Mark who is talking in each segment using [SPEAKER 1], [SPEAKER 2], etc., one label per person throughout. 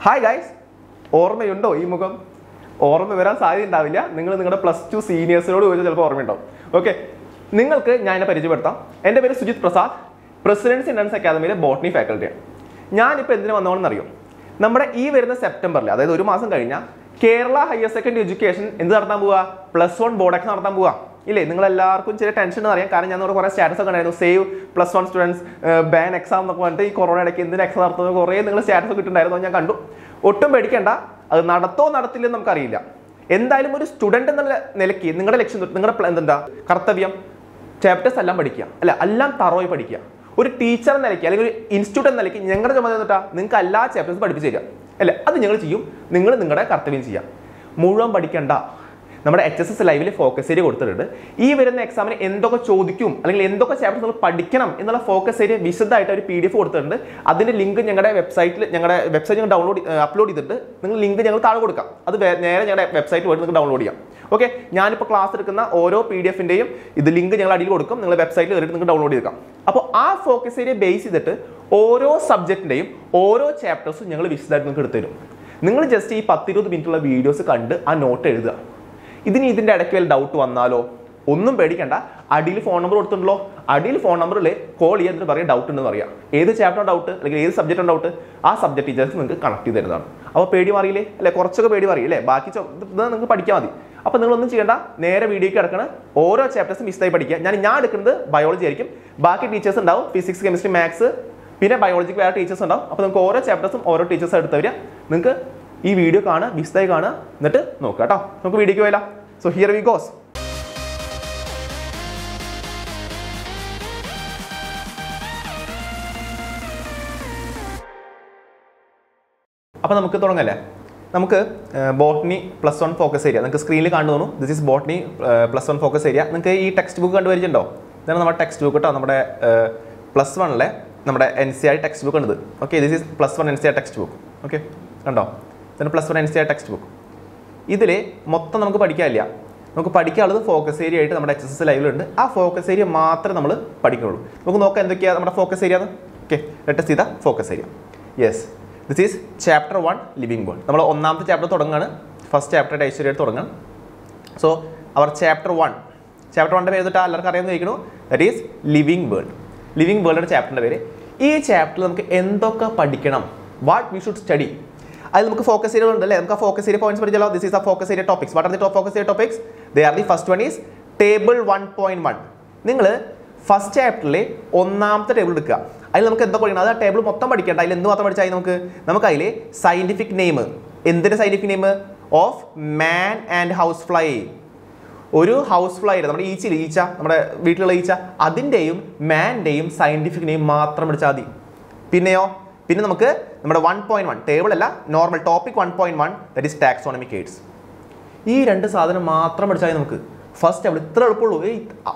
[SPEAKER 1] Hi guys, ഓർമ്മയുണ്ടോ ഈ മുഖം? ഓർമ്മ വരാൻ സാധ്യത ഉണ്ടാവില്ല. നിങ്ങൾ നിങ്ങളുടെ +2 സീനിയേഴ്സിനോട് ചോദിച്ചാൽ ചിലപ്പോൾ ഓർമ്മയുണ്ടാവും. ഓക്കെ, നിങ്ങൾക്ക് ഞാൻ എന്നെ പരിചയപ്പെടുത്താം. എൻ്റെ പേര് സുജിത് പ്രസാദ്, പ്രസിഡൻസ് ഇൻഡൻസ് അക്കാദമിയിലെ ബോട്ടണി ഫാക്കൽറ്റിയാണ്. ഞാനിപ്പോൾ എന്തിനു വന്നോണെന്ന് അറിയോ? നമ്മുടെ ഈ വരുന്ന സെപ്റ്റംബറിൽ, അതായത് ഒരു മാസം കഴിഞ്ഞാൽ കേരള ഹയർ സെക്കൻഡറി എഡ്യൂക്കേഷൻ എന്ത് നടത്താൻ പോവുക? +1 ബോർഡ് എക്സാം നടത്താൻ പോവുക. ഇല്ലേ, നിങ്ങൾ എല്ലാവർക്കും ചെറിയ ടെൻഷൻ അറിയാം. കാരണം ഞാൻ കുറേ സ്റ്റാറ്റസ് ഒക്കെ ഉണ്ടായിരുന്നു. സേവ് +1 സ്റ്റുഡൻസ് ബാൻ എക്സാം എന്നൊക്കെ പറഞ്ഞിട്ട് ഈ കൊറോണ ഇടയ്ക്ക് എന്തിന് എക്സാം നടത്തുന്നത് കുറേ നിങ്ങൾ സ്റ്റാറ്റസ് ഒക്കെ ഇട്ടുണ്ടായിരുന്നു, ഞാൻ കണ്ടു. ഒട്ടും പേടിക്കേണ്ട, അത് നടത്തോ നടത്തില്ലെന്ന് നമുക്കറിയില്ല. എന്തായാലും ഒരു സ്റ്റുഡൻറ് എന്നുള്ള നിലയ്ക്ക് നിങ്ങളുടെ ലക്ഷ്യം, നിങ്ങളുടെ എന്താ കർത്തവ്യം, ചാപ്റ്റേഴ്സ് എല്ലാം പഠിക്കുക, അല്ല എല്ലാം തറവായി പഠിക്കുക. ഒരു ടീച്ചർ എന്ന നിലയ്ക്ക് അല്ലെങ്കിൽ ഒരു ഇൻസ്റ്റിറ്റ്യൂട്ട് എന്ന നിലയ്ക്ക് ഞങ്ങളുടെ ചുമതല എന്നിട്ടാ നിങ്ങൾക്ക് എല്ലാ ചാപ്റ്റേഴ്സും പഠിപ്പിച്ച് തരിക, അല്ലേ? അത് ഞങ്ങൾ ചെയ്യും. നിങ്ങൾ നിങ്ങളുടെ കർത്തവ്യം ചെയ്യാം. മുഴുവൻ പഠിക്കേണ്ട. നമ്മുടെ HSS ലൈവിൽ ഫോക്കസ് ഏരിയ കൊടുത്തിട്ടുണ്ട്. ഈ വരുന്ന എക്സാമിന് എന്തൊക്കെ ചോദിക്കും അല്ലെങ്കിൽ എന്തൊക്കെ ചാപ്റ്റർ നിങ്ങൾ പഠിക്കണം എന്നുള്ള ഫോക്കസ് ഏരിയ വിശദമായിട്ട് ഒരു PDF കൊടുത്തിട്ടുണ്ട്. അതിന്റെ ലിങ്ക് ഞങ്ങളുടെ വെബ്സൈറ്റ് ഞങ്ങൾ അപ്ലോഡ് ചെയ്തിട്ട് നിങ്ങൾ ലിങ്ക് ഞങ്ങൾ താഴെ കൊടുക്കാം. അത് നേരെ ഞങ്ങളുടെ വെബ്സൈറ്റിൽ പോയിട്ട് നിങ്ങൾക്ക് ഡൗൺലോഡ് ചെയ്യാം. ഓക്കെ, ഞാനിപ്പോൾ ക്ലാസ് എടുക്കുന്ന ഓരോ PDF-ൻ്റെയും ഇത് ലിങ്ക് ഞങ്ങൾ അടിയിൽ കൊടുക്കും. നിങ്ങൾ വെബ്സൈറ്റിൽ കയറിയിട്ട് നിങ്ങൾക്ക് ഡൗൺലോഡ് ചെയ്തേക്കാം. അപ്പോൾ ആ ഫോക്കസ് ഏരിയ ബേസ് ചെയ്തിട്ട് ഓരോ സബ്ജക്റ്റിൻ്റെയും ഓരോ ചാപ്റ്റേഴ്സും ഞങ്ങൾ വിശദമായിട്ട് നിങ്ങൾക്ക് എടുത്തു തരും. നിങ്ങൾ ജസ്റ്റ് ഈ 10-20 മിനിറ്റുള്ള വീഡിയോസ് കണ്ട് ആ നോട്ട് എഴുതുക. ഇതിൻ്റെ ഇടയ്ക്ക് വല്ല ഡൗട്ട് വന്നാലോ ഒന്നും പേടിക്കേണ്ട. അടിയിൽ ഫോൺ നമ്പർ കൊടുത്തിട്ടുണ്ടല്ലോ, അടിയിൽ ഫോൺ നമ്പറിൽ കോൾ ചെയ്യാൻ എന്നിട്ട് പറയാം ഡൗട്ട് ഉണ്ടെന്ന് പറയാം. ഏത് ചാപ്റ്റർ ഡൗട്ട് അല്ലെങ്കിൽ ഏത് സബ്ജക്റ്റ് ഡൗട്ട് ആ സബ്ജക്ട് ടീച്ചേഴ്സ് നിങ്ങൾക്ക് കണക്ട് ചെയ്ത് തരുന്നതാണ്. അപ്പോൾ പേടി മാറിയില്ലേ? അല്ലെ, കുറച്ചൊക്കെ പേടി മാറി അല്ലേ? ബാക്കി നിങ്ങൾക്ക് പഠിക്കാൻ മതി. അപ്പോൾ നിങ്ങളൊന്നും ചെയ്യേണ്ട, നേരെ വീഡിയോയ്ക്ക് കിടക്കണം. ഓരോ ചാപ്റ്റേഴ്സും മിസ്സായി പഠിക്കുക. ഞാൻ എടുക്കുന്നത് ബയോളജി ആയിരിക്കും. ബാക്കി ടീച്ചേഴ്സ് ഉണ്ടാവും, ഫിസിക്സ്, കെമിസ്ട്രി, മാത്സ്, പിന്നെ ബയോളജിക്ക് വേറെ ടീച്ചേഴ്സ് ഉണ്ടാവും. അപ്പോൾ നിങ്ങൾക്ക് ഓരോ ചാപ്റ്റേഴ്സും ഓരോ ടീച്ചേഴ്സ് എടുത്ത് വരിക. നിങ്ങൾക്ക് ഈ വീഡിയോ കാണുക, മിസ്സായി കാണുക, എന്നിട്ട് നോക്കുക കേട്ടോ. നമുക്ക് വീഡിയോയ്ക്ക് പോയാലോ? So here we goes. അപ്പോൾ നമുക്ക് തുടങ്ങല്ലേ. നമുക്ക് ബോട്ടണി +1 ഫോക്കസ് ഏരിയ നിങ്ങൾക്ക് സ്ക്രീനിൽ കാണുന്നു തോന്നുന്നു. This is botany +1 focus area. നിങ്ങൾക്ക് ഈ ടെക്സ്റ്റ് ബുക്ക് കണ്ടുവരിച്ചിട്ടുണ്ടോ? ഇതാണ് നമ്മുടെ ടെക്സ്റ്റ് ബുക്ക് കേട്ടോ. നമ്മുടെ +1 നമ്മുടെ NCERT ടെക്സ്റ്റ് ബുക്ക് ഉണ്ട്. Okay, this is +1 NCERT text book. Okay, കണ്ടോ? ഇതാണ് +1 NCERT ടെക്സ്റ്റ് ബുക്ക്. ഇതിൽ മൊത്തം നമുക്ക് പഠിക്കാനില്ല. നമുക്ക് പഠിക്കാനുള്ളത് ഫോക്കസ് ഏരിയ ആയിട്ട് നമ്മുടെ HSS ലൈവിലുണ്ട്. ആ ഫോക്കസ് ഏരിയ മാത്രമേ നമ്മൾ പഠിക്കുള്ളൂ. നമുക്ക് നോക്കാം എന്തൊക്കെയാണ് നമ്മുടെ focus area. Okay, let us see the focus area. Yes, this is chapter 1 living world. നമ്മൾ ഒന്നാമത്തെ ചാപ്റ്റർ തുടങ്ങുകയാണ്. ഫസ്റ്റ് ചാപ്റ്റർ ഐശ്വര്യമായിട്ട് തുടങ്ങണം. സോ അവർ ചാപ്റ്റർ 1ൻ്റെ പേര് തൊട്ട് എല്ലാവർക്കും അറിയാമെന്ന് ചോദിക്കുന്നു. That is living world. Living വേൾഡിൻ്റെ ചാപ്റ്ററിൻ്റെ പേര്. ഈ ചാപ്റ്ററിൽ നമുക്ക് എന്തൊക്കെ പഠിക്കണം, വാട്ട് വി ഷുഡ് സ്റ്റഡി, അതിൽ നമുക്ക് ഫോക്കസ് ഏരിയ ഉണ്ട് അല്ലേ? നമുക്ക് ആ ഫോക്കസ് ഏരിയ പോയിന്റ്സ് പഠിച്ചാലോ? ദിസ് ഈസ് ആ focus area topics. What are the focus area topics? They are the first one is table 1.1. നിങ്ങൾ ഫസ്റ്റ് ചാപ്റ്ററിലെ ഒന്നാമത്തെ ടേബിൾ എടുക്കുക. അതിൽ നമുക്ക് എന്തൊക്കെ പഠിക്കണം? അത് ആ ടേബിൾ മൊത്തം പഠിക്കേണ്ട. അതിൽ എന്ത് മാത്രം പഠിച്ചാൽ നമുക്ക് അതിൽ സയന്റിഫിക് നെയിം, എന്തിൻ്റെ scientific name? Of man and house fly. ഒരു ഹൗസ് ഫ്ലൈ, നമ്മുടെ ഈച്ച, നമ്മുടെ വീട്ടിലുള്ള ഈച്ച, അതിൻ്റെയും മാൻ്റെയും സയന്റിഫിക് നെയിം മാത്രം പഠിച്ചാൽ മതി. പിന്നെ നമുക്ക് നമ്മുടെ 1.1 ടേബിൾ അല്ല, normal topic 1.1 that is taxonomic AIDS. ഈ രണ്ട് സാധനം മാത്രം പഠിച്ചാൽ നമുക്ക് ഫസ്റ്റ് ചാപ്റ്റർ ഇത്ര എളുപ്പമുള്ളൂ.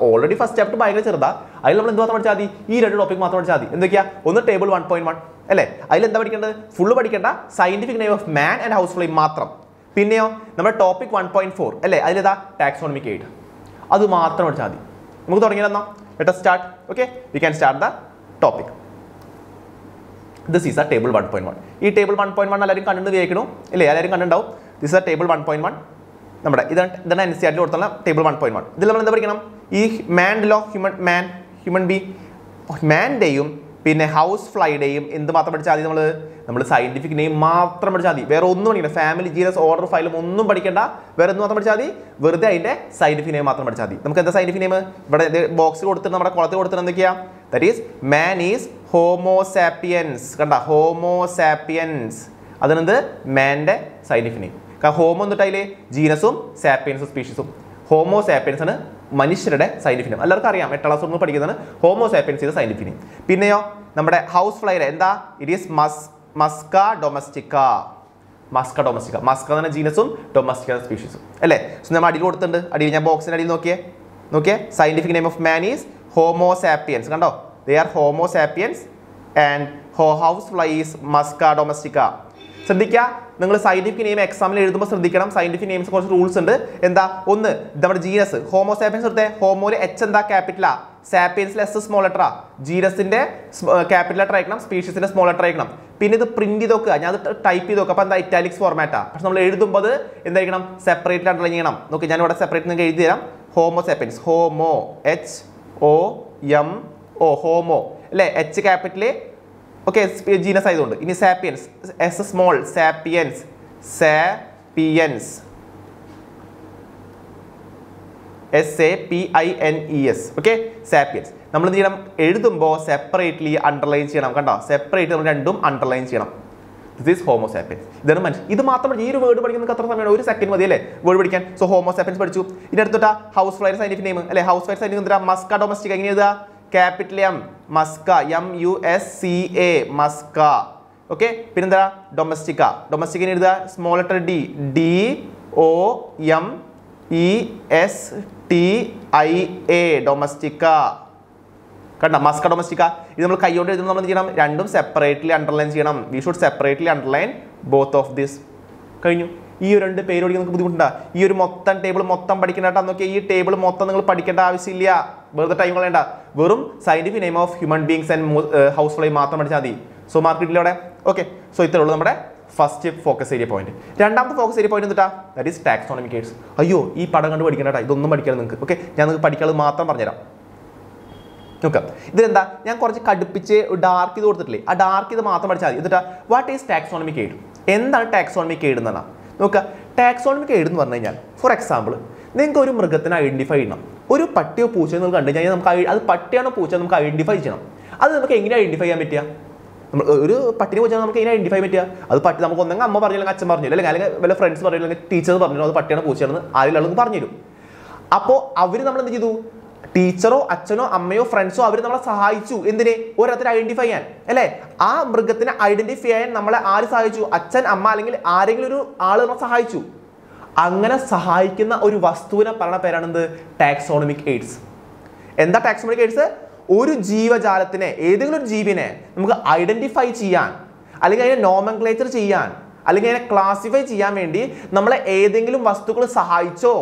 [SPEAKER 1] ഓൾറെഡി ഫസ്റ്റ് ചാപ്റ്റർ ഭയങ്കര ചെറുതാ. അതിൽ നമ്മൾ എന്ത് മാത്രം പഠിച്ചാൽ മതി? ഈ രണ്ട് ടോപ്പിക് മാത്രം പഠിച്ചാൽ മതി. എന്തൊക്കെയാ? ഒന്ന് ടേബിൾ 1.1 അല്ലേ? അതിൽ എന്താ പഠിക്കേണ്ടത്? ഫുള്ള് പഠിക്കേണ്ട, scientific name of man and house fly മാത്രം. പിന്നെയോ നമ്മുടെ ടോപ്പിക് 1.4 അല്ലേ? അതിലേതാ? Taxonomic aid. അത് മാത്രം പഠിച്ചാൽ മതി. നമുക്ക് തുടങ്ങിയാലെന്നോ? Let us start. Okay, we can start the topic. This is a table 1.1. ഈ ടേബിൾ 1.1 എല്ലാവരും കണ്ടു വിചാരിക്കണു അല്ലേ? എല്ലാവരും കണ്ടുണ്ടാവും. ദിസ് ആ ടേബിൾ 1.1. നമ്മുടെ ഇതാണ് NCERT കൊടുത്തുള്ള ടേബിൾ 1.1. ഇതിൽ നമ്മൾ എന്താ പഠിക്കണം? ഈ ഹ്യൂമൻ ബീ മാൻ്റെയും പിന്നെ ഹൗസ് ഫ്ലൈയുടെയും എന്ത് മാത്രം പഠിച്ചാൽ മതി? നമ്മൾ സയന്റിഫിക് നെയിം മാത്രം പഠിച്ചാൽ മതി. വേറെ ഒന്നും പഠിക്കണം. ഫാമിലി, ജീനസ്, ഓർഡർ, ഫൈലും ഒന്നും പഠിക്കേണ്ട. വേറെ എന്ത് മാത്രം പഠിച്ചാൽ മതി? വെറുതെ അതിൻ്റെ സയന്റിഫിക് നെയിം മാത്രം പഠിച്ചാൽ മതി. നമുക്ക് എന്താ സയന്റിഫിക് നെയിം? ഇവിടെ ബോക്സിൽ കൊടുത്തിട്ട് നമ്മുടെ കുളത്തിൽ കൊടുത്തിട്ട് എന്തൊക്കെയാ? That is man is Homo sapiens. കണ്ട, ഹോമോസാപ്പിയൻസ്. അതിനെന്ത്? മാൻ്റെ സയന്റിഫിക് നെയിം. കാരണം ഹോമോ എന്നിട്ട് അതിലെ ജീനസും സാപ്പിയൻസും സ്പീഷീസും. ഹോമോസാപ്പിയൻസ് ആണ് മനുഷ്യരുടെ സയന്റിഫിക് നെയിം. എല്ലാവർക്കും അറിയാം, 8ാം ക്ലാസ് പഠിക്കുന്നതാണ് ഹോമോസാപ്പിയൻസ് ചെയ്ത സയന്റിഫിക് നെയിം. പിന്നെയോ നമ്മുടെ ഹൗസ് ഫ്ലൈയുടെ എന്താ? It is Musca domestica. Musca എന്ന് പറഞ്ഞ ജീനസും ഡൊമസ്റ്റിക്ക സ്പീഷീസും അല്ലേ? സോ നമ്മൾ അടിയിൽ കൊടുത്തിട്ടുണ്ട്. അടിയിൽ ഞാൻ ബോക്സിൻ്റെ അടിയിൽ നോക്കിയേ scientific name of man is homo sapiens. കണ്ടോ? They are homo sapiens and house fly is Musca domestica. So ശ്രദ്ധിക്കുക, നിങ്ങൾ സയന്റിഫിക് നെയിം എക്സാമിൽ എഴുതുമ്പോൾ ശ്രദ്ധിക്കണം. സയന്റിഫിക് നെയിംസ് കുറച്ച് റൂൾസ് ഉണ്ട്. എന്താ? ഒന്ന്, നമ്മുടെ ജീനസ് ഹോമോസാപ്പിയൻസ് എടുത്തേ. ഹോമോയിൽ എച്ച് എന്താ? ക്യാപിറ്റലാ. സാപ്പിയൻസിൽ എസ് സ്മോൾ ലെറ്ററാ. ജീനസിന്റെ ക്യാപിറ്റൽ ലെറ്റർ അയക്കണം, സ്പീഷീസിന്റെ സ്മോൾ ലെറ്റർ അയക്കണം. പിന്നെ ഇത് പ്രിന്റ് ചെയ്ത് നോക്കുക, ഞാൻ അത് ടൈപ്പ് ചെയ്ത് നോക്കുക. അപ്പോൾ എന്താ? ഇറ്റാലിക്സ് ഫോർമാറ്റാ. പക്ഷെ നമ്മൾ എഴുതുമ്പോൾ അത് എന്തായിരിക്കണം? സെപ്പറേറ്റ് അണ്ടർലൈൻ ചെയ്യണം. നോക്കി, ഞാൻ ഇവിടെ സെപ്പറേറ്റ് നിങ്ങൾക്ക് എഴുതി തരാം. ഹോമോസാപ്പിയൻസ്, ഹോമോ HOMO, ഹോമോ അല്ലേ, എച്ച് ക്യാപിറ്റൽ. ഓക്കെ, ജീനസ് ആയതുകൊണ്ട്. ഇനി sapiens, S small, sapiens SAPINES. Okay, sapiens. നമ്മൾ എന്ത് ചെയ്യണം? എഴുതുമ്പോൾ സെപ്പറേറ്റ്ലി അണ്ടർലൈൻ ചെയ്യണം. കണ്ടോ? സെപ്പറേറ്റ് നമ്മൾ രണ്ടും അണ്ടർലൈൻ ചെയ്യണം. This is Homo sapiens. ഇതാണ് മനുഷ്യൻ. ഇത് മാത്രം ഈ ഒരു വേർഡ് പഠിക്കാൻ നമുക്ക് എത്ര സമയമാണ്? ഒരു സെക്കൻഡ് മതി അല്ലേ വേർഡ് പഠിക്കാൻ. സോ ഹോമോസാപ്പിയൻസ് പഠിച്ചു. ഇനി അടുത്തിട്ടാ ഹൗസ് ഫ്ലൈ സൈന്റിഫിക് നെയിം അല്ലേ. ഹൗസ് ഫ്ലൈ സൈന്റിഫിക് എന്താ? Musca domestica. എങ്ങനെ എഴുതുക? Capital M, Musca, MUSCA, Musca. Okay, പിന്നെന്താ? ഡൊമസ്റ്റിക്ക. ഡൊമസ്റ്റിക്ക എഴുതുക small letter D, DOMESTIA, domestica. കണ്ട? Musca domestica. ഇത് നമ്മൾ കൈ കൊണ്ട് എഴുതുമ്പോൾ നമ്മൾ എന്ത് ചെയ്യണം? രണ്ടും സെപ്പറേറ്റ്ലി അണ്ടർലൈൻ ചെയ്യണം. We should separately underline both of this. കഴിഞ്ഞു. ഈ ഒരു രണ്ട് പേര് പഠിക്കാൻ നിങ്ങൾക്ക് ബുദ്ധിമുട്ടാ? ഈ ഒരു മൊത്തം ടേബിൾ മൊത്തം പഠിക്കേണ്ട. നോക്കിയാൽ ഈ ടേബിൾ മൊത്തം നിങ്ങൾ പഠിക്കേണ്ട ആവശ്യമില്ല. വെറുതെ ടൈം കളയണ്ട. വെറും scientific name of human beings and house fly മാത്രം പഠിച്ചാൽ മതി. സോ മാർക്ക് കിട്ടില്ല അവിടെ. ഓക്കെ, സോ ഇത്രേ ഉള്ളൂ നമ്മുടെ ഫസ്റ്റ് ഫോക്കസ് ഏരിയ പോയിന്റ്. രണ്ടാമത്തെ ഫോക്കസ് ഏരിയ പോയിന്റ് എന്താ? That is taxonomic AIDS. അയ്യോ, ഈ പടം കണ്ട് പഠിക്കേണ്ട, ഇതൊന്നും പഠിക്കണം നിങ്ങൾക്ക്. ഓക്കെ, ഞാൻ നിങ്ങൾക്ക് പഠിക്കാനുള്ളത് മാത്രം പറഞ്ഞുതരാം. നോക്കാം, ഇതിലെന്താ? ഞാൻ കുറച്ച് കടുപ്പിച്ച് ഡാർക്ക് ചെയ്ത് കൊടുത്തിട്ടില്ലേ? ആ ഡാർക്ക് ചെയ്ത് മാത്രം പഠിച്ചാൽ മതി. എന്നിട്ടാ വാട്ട് ഈസ് ടാക്സോണമിക് എയ്ഡ്? എന്താണ് ടാക്സോണമിക് എയ്ഡ് എന്നാണ് നോക്കുക. ടാക്സോണമിക് എയ്ഡ് എന്ന് പറഞ്ഞു കഴിഞ്ഞാൽ, ഫോർ എക്സാമ്പിൾ, നിങ്ങൾക്ക് ഒരു മൃഗത്തിനെ ഐഡന്റിഫൈ ചെയ്യണം. ഒരു പട്ടിയോ പൂച്ചയോ നിങ്ങൾ കണ്ടു കഴിഞ്ഞാൽ നമുക്ക് അത് പട്ടിയാണോ പൂച്ച നമുക്ക് ഐഡന്റിഫൈ ചെയ്യണം. അത് നമുക്ക് എങ്ങനെ ഐഡന്റിഫൈ ചെയ്യാൻ പറ്റുക? നമ്മൾ ഒരു പട്ടിനെ പൂച്ച നമുക്ക് എങ്ങനെ ഐഡന്റിഫൈ പറ്റുക? അത് പട്ടി നമുക്ക് ഒന്നെങ്കിൽ അമ്മ പറഞ്ഞു, അല്ലെങ്കിൽ അച്ഛൻ പറഞ്ഞു, അല്ലെങ്കിൽ വല്ല ഫ്രണ്ട്സ് പറഞ്ഞു, അല്ലെങ്കിൽ ടീച്ചേഴ്സ് പറഞ്ഞു അത് പട്ടിയാണ് പൂച്ചയാണെന്ന് ആരെങ്കിലും പറഞ്ഞു തരും. അപ്പോൾ അവർ നമ്മൾ എന്ത് ചെയ്തു? ടീച്ചറോ അച്ഛനോ അമ്മയോ ഫ്രണ്ട്സോ അവർ നമ്മളെ സഹായിച്ചു. എന്തിനെ? ഒരത്തിനെ ഐഡന്റിഫൈ ചെയ്യാൻ അല്ലേ? ആ മൃഗത്തിനെ ഐഡന്റിഫൈ ചെയ്യാൻ നമ്മളെ ആര് സഹായിച്ചു? അച്ഛൻ, അമ്മ, അല്ലെങ്കിൽ ആരെങ്കിലും ഒരു ആള് നമ്മളെ സഹായിച്ചു. അങ്ങനെ സഹായിക്കുന്ന ഒരു വസ്തുവിനെ പറയുന്ന പേരാണ് എന്ത്? Taxonomic AIDS. എന്താ ടാക്സോണമിക് എയ്ഡ്സ്? ഒരു ജീവജാലത്തിനെ, ഏതെങ്കിലും ഒരു ജീവിനെ നമുക്ക് ഐഡന്റിഫൈ ചെയ്യാൻ, അല്ലെങ്കിൽ അതിനെ നോമൻക്ലേച്ചർ ചെയ്യാൻ, അല്ലെങ്കിൽ അതിനെ ക്ലാസിഫൈ ചെയ്യാൻ വേണ്ടി നമ്മളെ ഏതെങ്കിലും വസ്തുക്കൾ സഹായിച്ചോ,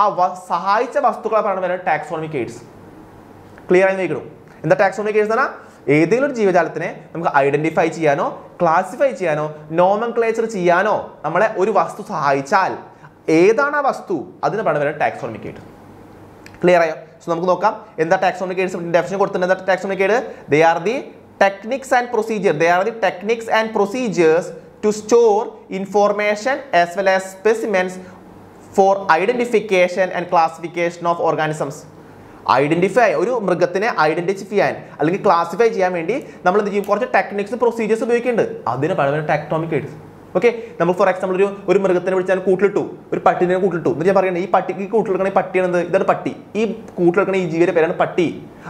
[SPEAKER 1] ആ സഹായിച്ച വസ്തുക്കളെ പറയുന്ന ടാക്സോണമിക് എയ്ഡ്സ്. ക്ലിയർ ആയി നോക്കണം. എന്താ ടാക്സോണമിക് എയ്ഡ്സ് എന്നാ? ഏതെങ്കിലും ഒരു ജീവജാലത്തിനെ നമുക്ക് ഐഡന്റിഫൈ ചെയ്യാനോ ക്ലാസിഫൈ ചെയ്യാനോ നോമൻക്ലേച്ചർ ചെയ്യാനോ നമ്മളെ ഒരു വസ്തു സഹായിച്ചാൽ ഏതാണ് ആ വസ്തു, അതിന് പറയുന്ന ടാക്സോണമിക് എയ്ഡ്. ക്ലിയർ ആയോ? സോ നമുക്ക് നോക്കാം എന്താ ടാക്സോണമിക് എയ്ഡ്സ് ഡെഫിനിഷൻ കൊടുത്തിട്ടുണ്ട്. എന്താ taxonomic aid? They are the techniques and procedures to store information as well as specimens for identification and classification of organisms. Identify ഒരു മൃഗത്തിനെ ഐഡന്റിഫൈ ചെയ്യാൻ അല്ലെങ്കിൽ ക്ലാസിഫൈ ചെയ്യാൻ വേണ്ടി നമ്മൾ എന്ത് ചെയ്യും? കുറച്ച് ടെക്നിക്സ് പ്രൊസീജിയേഴ്സ് ഉപയോഗിക്കുന്നുണ്ട്. അതിന് പറയുന്നത് ടാക്സോണമിക് എയ്ഡ്സ്. ഓക്കെ, നമ്മൾ ഫോർ എക്സാമ്പിൾ ഒരു മൃഗത്തിനെ വിളിച്ചാൽ കൂട്ടിലിട്ടു, ഒരു പട്ടിനെ കൂട്ടിലിട്ടു എന്ന് ഞാൻ പറയുന്നത് ഈ പട്ടിക്ക് കൂട്ടിലെടുക്കണ പട്ടിയാണെന്ന്, ഇതാണ് പട്ടി. ഈ കൂട്ടിലെടുക്കണ ഈ ജീവിയുടെ പേരാണ് പട്ടി.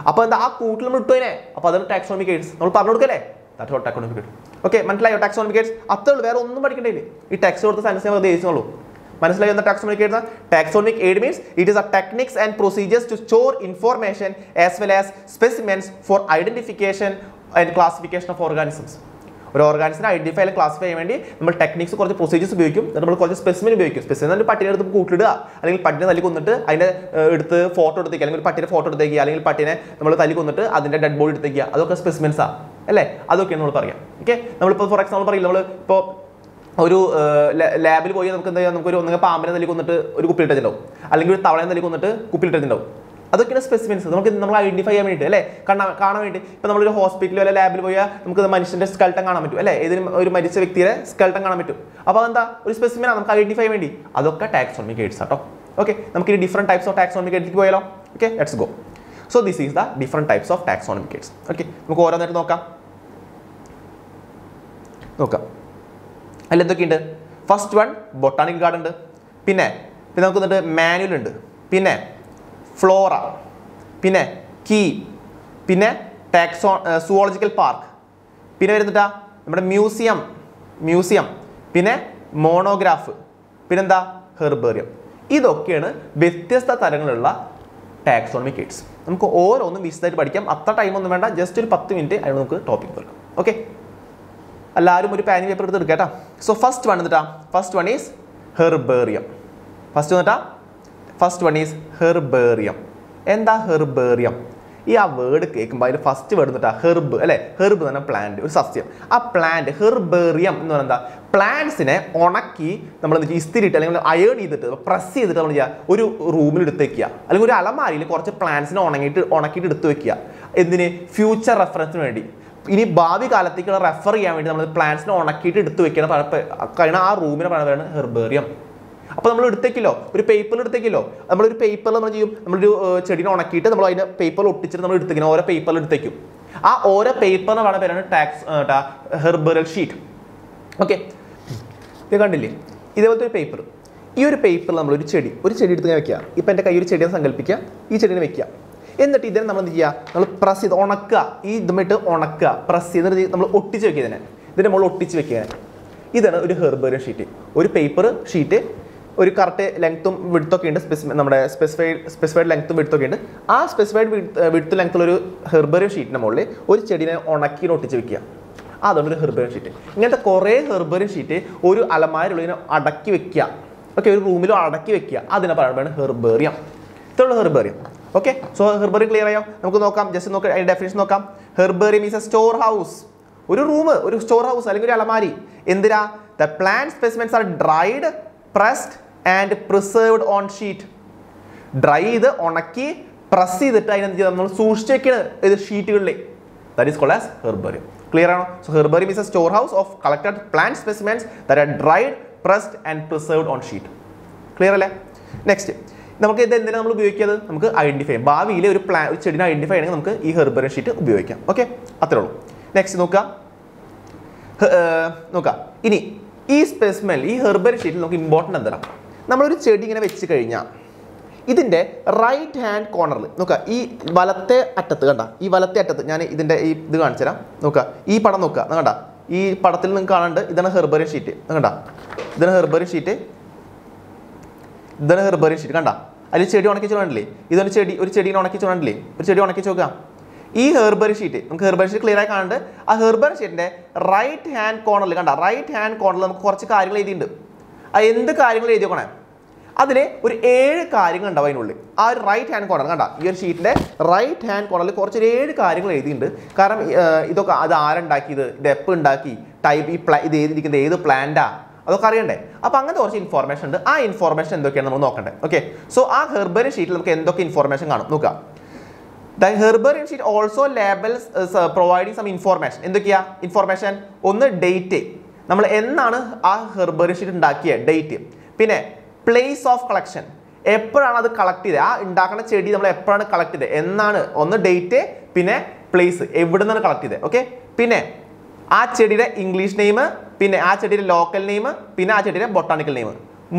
[SPEAKER 1] അപ്പോൾ എന്താ? ആ കൂട്ടിൽ നമ്മൾ ഇട്ടുവിനെ, അപ്പോൾ അതാണ് ടാക്സോണമിക് എയ്ഡ്സ്. നമ്മൾ പറഞ്ഞു കൊടുക്കല്ലേ? Taxonomic aid. ഓക്കെ, മനസ്സിലായോ? ടാക്സോണമിക് എയ്ഡ്സ് അത്രേ ഉള്ളൂ, വേറെ ഒന്നും പഠിക്കണ്ടേ. ഈ ടെക്സ്റ്റ് കൊടുത്ത സെൻസ് നമ്മൾ ഉദ്ദേശിച്ചുള്ളൂ. മനസ്സിലായോ എന്താ taxonomic aid? Taxonomic aid means it is a techniques and procedures to store information as well as specimens for identification and classification of organisms. ഒരു ഓർഗാനിസിനെ ഐഡന്റിഫൈ അല്ലെങ്കിൽ ക്ലാസിഫൈ ചെയ്യാൻ വേണ്ടി നമ്മൾ ടെക്നിക്സ് കുറച്ച് പ്രൊസീജിയേഴ്സ് ഉപയോഗിക്കും. നമ്മൾ കുറച്ച് സ്പെസിമെൻ ഉപയോഗിക്കും. സ്പെസിമെൻ പട്ടിനെ എടുത്ത് കൂട്ടിലിടുക, അല്ലെങ്കിൽ പട്ടിനെ തല്ലി കൊന്നിട്ട് അതിൻ്റെ എടുത്ത് ഫോട്ടോ എടുത്തേക്കുക, അല്ലെങ്കിൽ പട്ടിനെ ഫോട്ടോ എടുത്തേക്കുക, അല്ലെങ്കിൽ പട്ടിനെ നമ്മൾ തല്ലി കൊന്നിട്ട് അതിൻ്റെ ഡെഡ് ബോഡി എടുത്തേക്കുക. അതൊക്കെ സ്പെസിമെൻസാണ് അല്ലേ? അതൊക്കെയാണ് നമ്മൾ പറയാം. ഓക്കെ, നമ്മളിപ്പോൾ ഫോർ എക്സാമ്പിൾ പറയില്ല, നമ്മൾ ഇപ്പോൾ ഒരു ലാബിൽ പോയി നമുക്ക് എന്താ ചെയ്യാം? നമുക്കൊരു ഒന്നെങ്കിൽ പാമ്പിനെ തല്ലി കൊന്നിട്ട് ഒരു കുപ്പിലിട്ടുണ്ടാവും, അല്ലെങ്കിൽ ഒരു തവളനെ തല്ലി കൊന്നിട്ട് കുപ്പിലിട്ടുണ്ടാവും. അതൊക്കെയാണ് സ്പെസിമെൻസ്. നമ്മൾ ഐഡന്റിഫൈ ചെയ്യാൻ വേണ്ടി അല്ലേ? കാണാൻ വേണ്ടി. ഇപ്പോൾ നമ്മളൊരു ഹോസ്പിറ്റലിൽ അല്ലെ ലാബിൽ പോയാൽ നമുക്ക് മനുഷ്യൻ്റെ സ്കെൽട്ടൻ കാണാൻ പറ്റും അല്ലേ? ഏതെങ്കിലും ഒരു മരിച്ച വ്യക്തിയുടെ സ്കെൽട്ടൻ കാണാൻ പറ്റും. അപ്പോൾ അതെന്താ? ഒരു സ്പെസിമെനാണ് നമുക്ക് ഐഡന്റിഫൈ ചെയ്യാൻ വേണ്ടി. അതൊക്കെ ടാക്സോണമിക് എയ്ഡ്സ് ആട്ടോ. ഓക്കെ, നമുക്ക് ഈ ഡിഫറെന്റ് ടൈപ്സ് ഓഫ് ടാക്സോണമിക് എയ്ഡ്സിലേക്ക് പോയാലോ? Okay, let's go. So this is the different types of taxonomic AIDS. Okay, നമുക്ക് ഓരോന്നായിട്ട് നോക്കാം. അതിൽ എന്തൊക്കെയുണ്ട്? ഫസ്റ്റ് വൺ ബൊട്ടാണിക്കൽ ഗാർഡൻ ഉണ്ട്, പിന്നെ നമുക്ക് എന്നിട്ട് മാനുവൽ ഉണ്ട്, പിന്നെ ഫ്ലോറ, പിന്നെ കീ, പിന്നെ സുവോളജിക്കൽ പാർക്ക്, പിന്നെ വരുന്നിട്ടാ നമ്മുടെ മ്യൂസിയം, പിന്നെ മോണോഗ്രാഫ്, പിന്നെന്താ ഹെർബേറിയം. ഇതൊക്കെയാണ് വ്യത്യസ്ത തരങ്ങളുള്ള ടാക്സോണമിക് എയ്ഡ്സ്. നമുക്ക് ഓരോന്നും വിശദമായിട്ട് പഠിക്കാം. അത്ര ടൈമൊന്നും വേണ്ട, ജസ്റ്റ് ഒരു 10 മിനിറ്റ് അതിന് നമുക്ക് ടോപ്പിക് തീർക്കാം. ഓക്കെ, എല്ലാവരും ഒരു പാനി പേപ്പർ എടുത്ത് എടുക്കാം കേട്ടോ. സോ ഫസ്റ്റ് വൺ എന്നിട്ടാ, first one is herbarium. First one is herbarium. എന്താ ഹെർബേറിയം? ഈ ആ വേർഡ് കേൾക്കുമ്പോൾ അതിൽ ഫസ്റ്റ് വേർഡ് എന്നിട്ടാ ഹെർബ് അല്ലേ? ഹെർബ് എന്ന് പറഞ്ഞാൽ പ്ലാന്റ്, ഒരു സസ്യം. ആ പ്ലാന്റ് ഹെർബേറിയം എന്ന് പറഞ്ഞാൽ എന്താ? പ്ലാന്റ്സിനെ ഉണക്കി നമ്മൾ ഇസ്തിരിട്ട് അല്ലെങ്കിൽ അയേൺ ചെയ്തിട്ട് പ്രസ് ചെയ്തിട്ട് നമ്മൾ ചെയ്യുക, ഒരു റൂമിൽ എടുത്ത് വെക്കുക, അല്ലെങ്കിൽ ഒരു അലമാരിയിൽ കുറച്ച് പ്ലാന്റ്സിനെ ഉണക്കിയിട്ട് എടുത്ത് വെക്കുക. എന്തിന്? ഫ്യൂച്ചർ റെഫറൻസിന് വേണ്ടി. ഇനി ഭാവി കാലത്തേക്കുള്ള റെഫർ ചെയ്യാൻ വേണ്ടി നമ്മൾ പ്ലാന്റ്സിനെ ഉണക്കിയിട്ട് എടുത്ത് വെക്കണം. കാരണം ആ റൂമിനെ പറയുന്നതാണ് ഹെർബേറിയം. അപ്പോൾ നമ്മൾ എടുത്തേക്കില്ലോ, ഒരു പേപ്പറിൽ എടുത്തേക്കില്ലോ, നമ്മളൊരു പേപ്പറിൽ നമ്മൾ ചെയ്യും, നമ്മളൊരു ചെടീനെ ഉണക്കിയിട്ട് നമ്മൾ അതിൻ്റെ പേപ്പറിൽ ഒട്ടിച്ചിട്ട് നമ്മൾ എടുത്തേക്കണം, ഓരോ പേപ്പറിൽ എടുത്തേക്കും. ആ ഓരോ പേപ്പറിന് പറയുന്ന പേരാണ് ഹെർബേറിയൽ ഷീറ്റ്. ഓക്കെ, ഇത് കണ്ടില്ലേ? ഇതേപോലത്തെ ഒരു പേപ്പർ. ഈ ഒരു പേപ്പറിൽ നമ്മളൊരു ചെടി എടുത്ത് ഞാൻ വെക്കുക. ഇപ്പം എൻ്റെ കൈ ഒരു ചെടിയെ സങ്കല്പിക്കുക, ഈ ചെടീനെ വെക്കുക. എന്നിട്ട് ഇതിനെ നമ്മൾ എന്ത് ചെയ്യുക? നമ്മൾ പ്രസ് ചെയ്ത് ഉണക്കുക, ഈ ഇതുമായിട്ട് ഉണക്കുക, പ്രസ് ചെയ്തിട്ട് നമ്മൾ ഒട്ടിച്ച് വെക്കുക. ഇതിൻ്റെ മുകളിൽ ഒട്ടിച്ച് വെക്കുക. ഇതാണ് ഒരു ഹെർബേറിയം ഷീറ്റ്. ഒരു പേപ്പർ ഷീറ്റ്, ഒരു കറക്റ്റ് ലെങ്ത്തും വിഡ്ത്തൊക്കെ ഉണ്ട്, നമ്മുടെ സ്പെസിഫൈഡ് ലെങ്ത്തും വിഡ്ത്തൊക്കെ ഉണ്ട്. ആ സ്പെസിഫൈഡ് വിഡ്ത്ത് ലെങ്ത്തുള്ളൊരു ഹെർബേറിയം ഷീറ്റിൻ്റെ മുകളിൽ ഒരു ചെടീനെ ഉണക്കി ഒട്ടിച്ച് വെക്കുക. അതാണ് ഒരു ഹെർബേറിയം ഷീറ്റ്. ഇങ്ങനത്തെ കുറേ ഹെർബേറിയം ഷീറ്റ് ഒരു അലമാരിലുള്ളിനെ അടക്കി വെക്കുക. ഓക്കെ, ഒരു റൂമിലും അടക്കി വെക്കുക. അതിനെ പറയുന്നതാണ് ഹെർബേറിയം. ഇത്രയുള്ള herbarium. Okay, so herbarium clear ആയോ? നമുക്ക് നോക്കാം, ജസ്റ്റ് നോക്കാം, അതിൻ്റെ ഡെഫിനിഷൻ നോക്കാം. Herbarium is a store house. ഒരു റൂം, ഒരു സ്റ്റോർ ഹൗസ് അല്ലെങ്കിൽ ഒരു അലമാരി. എന്തിനാ? The plant specimens R dried, pressed and preserved on sheet. Dry ചെയ്ത് ഉണക്കി പ്രസ് ചെയ്തിട്ട് അതിനെന്ത് ചെയ്താൽ നമ്മൾ സൂക്ഷിച്ച് വെക്കണം ഇത് ഷീറ്റുകളിൽ. That is called as herbarium. Clear ആണോ? So herbarium is a store house of collected plant specimens that are dried, pressed and preserved on sheet. Clear അല്ലേ? നെക്സ്റ്റ്, നമുക്ക് ഇത് എന്തിനാണ് നമ്മൾ ഉപയോഗിക്കുന്നത്? നമുക്ക് ഐഡന്റിഫൈ ചെയ്യാം. ഭാവിയിൽ ഒരു ചെടിനെ ഐഡന്റിഫൈ ചെയ്യണമെങ്കിൽ നമുക്ക് ഈ ഹെർബേറിയം ഷീറ്റ് ഉപയോഗിക്കാം. ഓക്കെ, അത്രേ ഉള്ളൂ. നെക്സ്റ്റ് നോക്കാം. ഇനി ഈ സ്പെസിമെൻ, ഈ ഹെർബേറിയം ഷീറ്റിൽ നമുക്ക് ഇമ്പോർട്ടൻ്റ് എന്താണ്? നമ്മളൊരു ചെടി ഇങ്ങനെ വെച്ച് കഴിഞ്ഞാൽ ഇതിൻ്റെ റൈറ്റ് ഹാൻഡ് കോർണറിൽ നോക്കുക, ഈ വലത്തെ അറ്റത്ത് കണ്ട, ഈ വലത്തെ അറ്റത്ത് ഞാൻ ഇതിൻ്റെ ഈ ഇത് കാണിച്ചു തരാം. നോക്കുക, ഈ പടം നോക്കുക, കണ്ട, ഈ പടത്തിൽ നിങ്ങൾക്ക് കാണാണ്ട് ഇതാണ് ഹെർബേറിയം ഷീറ്റ്. കണ്ട, ഇതാണ് ഹെർബേറിയം ഷീറ്റ്. കണ്ട, അതിൽ ചെടി ഉണക്കി ചോണ്ടില്ലേ? ഇതൊരു ചെടീനെ ഉണക്കി ചോണ്ടില്ലേ? ഒരു ചെടി ഉണക്കി ചോക്കുക. ഈ ഹെർബേറിയം ഷീറ്റ് നമുക്ക് ഹെർബേറിയം ഷീറ്റ് ക്ലിയർ ആയി കാണുന്നുണ്ട്. ആ ഹെർബേറിയം ഷീറ്റിൻ്റെ റൈറ്റ് ഹാൻഡ് കോർണറിൽ കണ്ട, റൈറ്റ് ഹാൻഡ് കോർണറിൽ നമുക്ക് കുറച്ച് കാര്യങ്ങൾ എഴുതിയിട്ടുണ്ട്. ആ എന്ത് കാര്യങ്ങൾ എഴുതി നോക്കണേ? അതിൽ ഒരു 7 കാര്യങ്ങൾ ഉണ്ടാവും അതിനുള്ളിൽ. ആ ഒരു റൈറ്റ് ഹാൻഡ് കോർണർ കണ്ട, ഈ ഒരു ഷീറ്റിൻ്റെ റൈറ്റ് ഹാൻഡ് കോർണറിൽ കുറച്ച് 7 കാര്യങ്ങൾ എഴുതിയിട്ടുണ്ട്. കാരണം ഇതൊക്കെ അത് ആരുണ്ടാക്കിയത്, ഇത് എപ്പോൾ ഉണ്ടാക്കി, ടൈപ്പ്, ഇത് എഴുതിയിരിക്കുന്നത് ഏത് പ്ലാന്റാ, അതൊക്കെ അറിയണ്ടേ? അപ്പോൾ അങ്ങനത്തെ കുറച്ച് ഇൻഫോർമേഷൻ ഉണ്ട്. ആ ഇൻഫോർമേഷൻ എന്തൊക്കെയാണ് നമ്മൾ നോക്കണ്ടേ? ഓക്കെ, സോ ആ ഹെർബേറിയം ഷീറ്റിൽ നമുക്ക് എന്തൊക്കെ ഇൻഫോർമേഷൻ കാണും നോക്കാം. The herbarium sheet also labels providing some information. എന്തൊക്കെയാ ഇൻഫോർമേഷൻ? ഒന്ന് ഡേറ്റ്, നമ്മൾ എന്നാണ് ആ ഹെർബേറിയം ഷീറ്റ് ഉണ്ടാക്കിയ ഡേറ്റ്. പിന്നെ പ്ലേസ് ഓഫ് കളക്ഷൻ, എപ്പോഴാണ് അത് കളക്ട് ചെയ്തത്, ആ ഉണ്ടാക്കുന്ന ചെടി നമ്മൾ എപ്പോഴാണ് കളക്ട് ചെയ്തത്, എന്നാണ്. ഒന്ന് ഡേറ്റ്, പിന്നെ പ്ലേസ്, എവിടെ നിന്നാണ് കളക്ട് ചെയ്തത്. ഓക്കെ, പിന്നെ ആ ചെടിയുടെ ഇംഗ്ലീഷ് നെയിം, പിന്നെ ആ ചെടിയുടെ ലോക്കൽ നെയിം, പിന്നെ ആ ചെടിയുടെ ബൊട്ടാണിക്കൽ നെയിം.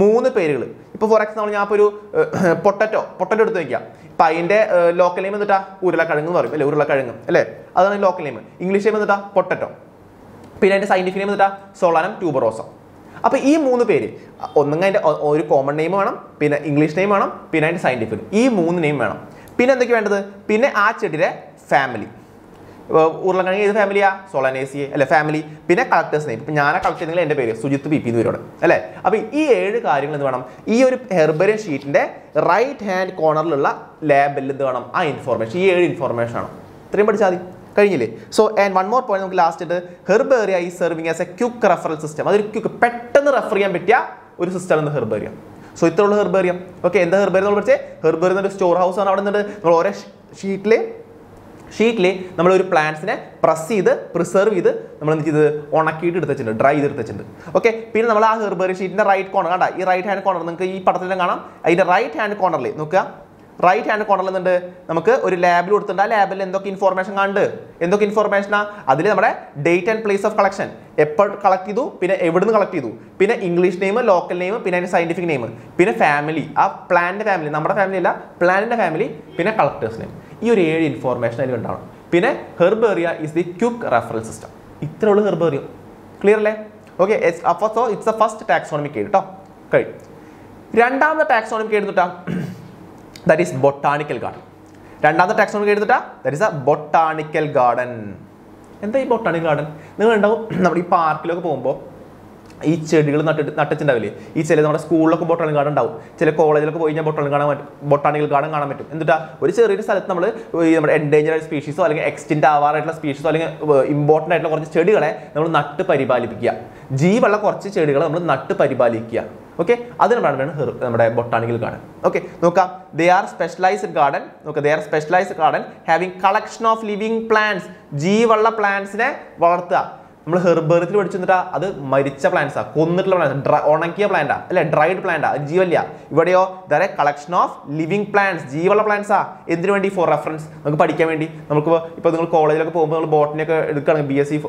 [SPEAKER 1] 3 പേരുകൾ. ഇപ്പോൾ ഫോർ എക്സാമ്പിൾ ഞാൻ ഇപ്പോൾ ഒരു പൊട്ടറ്റോ എടുത്ത് വയ്ക്കാം. ഇപ്പം അതിൻ്റെ ലോക്കൽ നെയിം എന്നിട്ടാ ഉരുളക്കിഴങ്ങ് എന്ന് പറയും അല്ലേ? ഉരുളക്കിഴങ്ങ് അല്ലേ? അതാണ് ലോക്കൽ നെയിം. ഇംഗ്ലീഷ് നെയിം എന്നിട്ടാ പൊട്ടറ്റോ. പിന്നെ അതിൻ്റെ സയൻറ്റിഫിക് നെയിം എന്നിട്ടാ സോളാനം ട്യൂബറോസം. അപ്പോൾ ഈ 3 പേര്, ഒന്നെങ്കിൽ അതിൻ്റെ ഒരു കോമൺ നെയിം വേണം, പിന്നെ ഇംഗ്ലീഷ് നെയിം വേണം, പിന്നെ അതിൻ്റെ സയൻറ്റിഫിക്, ഈ 3 നെയിം വേണം. പിന്നെ എന്തൊക്കെ വേണ്ടത്? പിന്നെ ആ ചെടിയുടെ ഫാമിലി. ഉരുളക്കിഴങ്ങ് ഏത് ഫാമിലിയാ? സോളാനേസിയെ അല്ലെ ഫാമിലി. പിന്നെ കളക്ടേഴ്സ് നെയിം. ഇപ്പം ഞാനാ കളക്ട് ചെയ്തെങ്കിൽ എൻ്റെ പേര് സുജിത്ത് BP എന്ന് പേരോടെ അല്ലേ? അപ്പോൾ ഈ 7 കാര്യങ്ങൾ എന്ത് വേണം? ഈ ഒരു ഹെർബേറിയം ഷീറ്റിൻ്റെ റൈറ്റ് ഹാൻഡ് കോർണറിലുള്ള ലേബലിൽ എന്ത് വേണം? ആ ഇൻഫോർമേഷൻ, ഈ 7 ഇൻഫോർമേഷൻ ആണ്. ഇത്രയും പഠിച്ചാൽ മതി, കഴിഞ്ഞില്ലേ? So and one more point നമുക്ക് ലാസ്റ്റ് ഉണ്ട്. Herbaria is serving as A quick referral system. അതൊരു പെട്ടെന്ന് റെഫർ ചെയ്യാൻ പറ്റിയ ഒരു സിസ്റ്റം ആണ് ഹെർബേറിയം. സോ ഇത്രയുള്ള ഹെർബേറിയം. ഓക്കെ, എന്താ ഹെർബേറിയം നമ്മൾ പഠിച്ചേ? ഹെർബേറിയം ഒരു സ്റ്റോർ ഹൗസ് ആണ്. അവിടെ നിന്നിട്ട് നമ്മൾ ഓരോ ഷീറ്റിൽ നമ്മളൊരു പ്ലാന്റ്സിനെ പ്രസ് ചെയ്ത് പ്രിസർവ് ചെയ്ത് നമ്മൾ എന്ത് ചെയ്ത് ഉണക്കിയിട്ട് എടുത്ത് വെച്ചിട്ടുണ്ട്, ഡ്രൈ ചെയ്ത് എടുത്ത് വെച്ചിട്ടുണ്ട്. ഓക്കെ, പിന്നെ നമ്മൾ ആ ഹെർബേറിയം ഷീറ്റിൻ്റെ റൈറ്റ് കോർണർ കണ്ട, ഈ റൈറ്റ് ഹാൻഡ് കോർണർ നിങ്ങൾക്ക് ഈ പടത്തിൽ കാണാം. അതിൻ്റെ റൈറ്റ് ഹാൻഡ് കോർണറിൽ നോക്കുക, റൈറ്റ് ഹാൻഡ് കോർണറിൽ നിന്നുണ്ട് നമുക്ക് ഒരു ലാബിൽ കൊടുത്തിട്ടുണ്ട്. ആ ലാബിൽ എന്തൊക്കെ ഇൻഫോർമേഷൻ കാണുന്നുണ്ട്? എന്തൊക്കെ ഇൻഫോർമേഷനാ? അതിൽ നമ്മുടെ date and place of collection, എപ്പോൾ കളക്ട് ചെയ്തു, പിന്നെ എവിടുന്ന് കളക്ട് ചെയ്തു, പിന്നെ ഇംഗ്ലീഷ് നെയിം, ലോക്കൽ നെയിം, പിന്നെ അതിൻ്റെ സയൻറ്റിഫിക് നെയിം, പിന്നെ ഫാമിലി, ആ പ്ലാന്റിൻ്റെ ഫാമിലി, നമ്മുടെ ഫാമിലി അല്ല പ്ലാന്റിൻ്റെ ഫാമിലി, പിന്നെ കളക്ടേഴ്സ് നെയിം. ഈ ഒരു 7 ഇൻഫോർമേഷൻ അതിൽ ഉണ്ടാവണം. പിന്നെ herbaria is the quick referral system. ഇത്രയുള്ള ഹെർബേറിയം. ക്ലിയർ അല്ലേ? ഓക്കെ, അപ്പോൾ so it's a first taxonomic aid കേട്ടോ. കഴിഞ്ഞു. രണ്ടാമത്തെ ടാക്സോണമിക് ഏടുന്നിട്ടാ, that is botanical garden. രണ്ടാമത്തെ ടാക്സോണമിക് എഴുതിട്ടാ that is a botanical garden. എന്താ ഈ ബൊട്ടാണിക്കൽ ഗാർഡൻ? നിങ്ങൾ ഉണ്ടാവും നമ്മുടെ ഈ പാർക്കിലൊക്കെ പോകുമ്പോൾ ഈ ചെടികൾ നട്ടിട്ടുണ്ടാവില്ലേ, ഈ ചില നമ്മുടെ സ്കൂളിലൊക്കെ ബൊട്ടാണിക്കൽ ഗാർഡൻ ഉണ്ടാവും, ചില കോളേജിലൊക്കെ പോയി കഴിഞ്ഞാൽ ബൊട്ടാണിക്കൽ ഗാർഡൻ കാണാൻ പറ്റും. എന്നിട്ടാ ഒരു ചെറിയൊരു സ്ഥലത്ത് നമ്മൾ നമ്മുടെ എൻഡേഞ്ചർഡ് സ്പീഷീസോ അല്ലെങ്കിൽ എക്സ്റ്റെൻഡ് ആവാറായിട്ടുള്ള സ്പീഷീസോ അല്ലെങ്കിൽ ഇമ്പോർട്ടൻ്റ് ആയിട്ടുള്ള കുറച്ച് ചെടികളെ നമ്മൾ നട്ട് പരിപാലിപ്പിക്കുക, ജീവുള്ള കുറച്ച് ചെടികളെ നമ്മൾ നട്ട് പരിപാലിക്കുക. ഓക്കെ, അതിനാണ് നമ്മുടെ ബൊട്ടാണിക്കൽ ഗാർഡൻ. ഓക്കെ, നോക്കാം. They are specialized garden. നോക്കാം, they are specialized garden having collection of living plants. ജീവുള്ള പ്ലാന്റ്സിനെ വളർത്തുക. നമ്മൾ ഹെർബേറിയത്തിൽ പഠിച്ചു തന്നിട്ടാ അത് മരിച്ച പ്ലാന്റ്സാ, കൊന്നിട്ടുള്ള പ്ലാന്റ്, ഉണക്കിയ പ്ലാന്റാ അല്ലെ, ഡ്രൈഡ് പ്ലാന്റാ, ജീവല്ല. ഇവിടെയോ there a collection of living plants, ജീവുള്ള പ്ലാന്റ്സാ. എന്തിനു വേണ്ടി? ഫോർ റെഫറൻസ്, നമുക്ക് പഠിക്കാൻ വേണ്ടി. നമുക്ക് ഇപ്പോൾ നിങ്ങൾ കോളേജിലൊക്കെ പോകുമ്പോൾ നമ്മൾ ബോട്ടണി ഒക്കെ എടുക്കുകയാണെങ്കിൽ BSc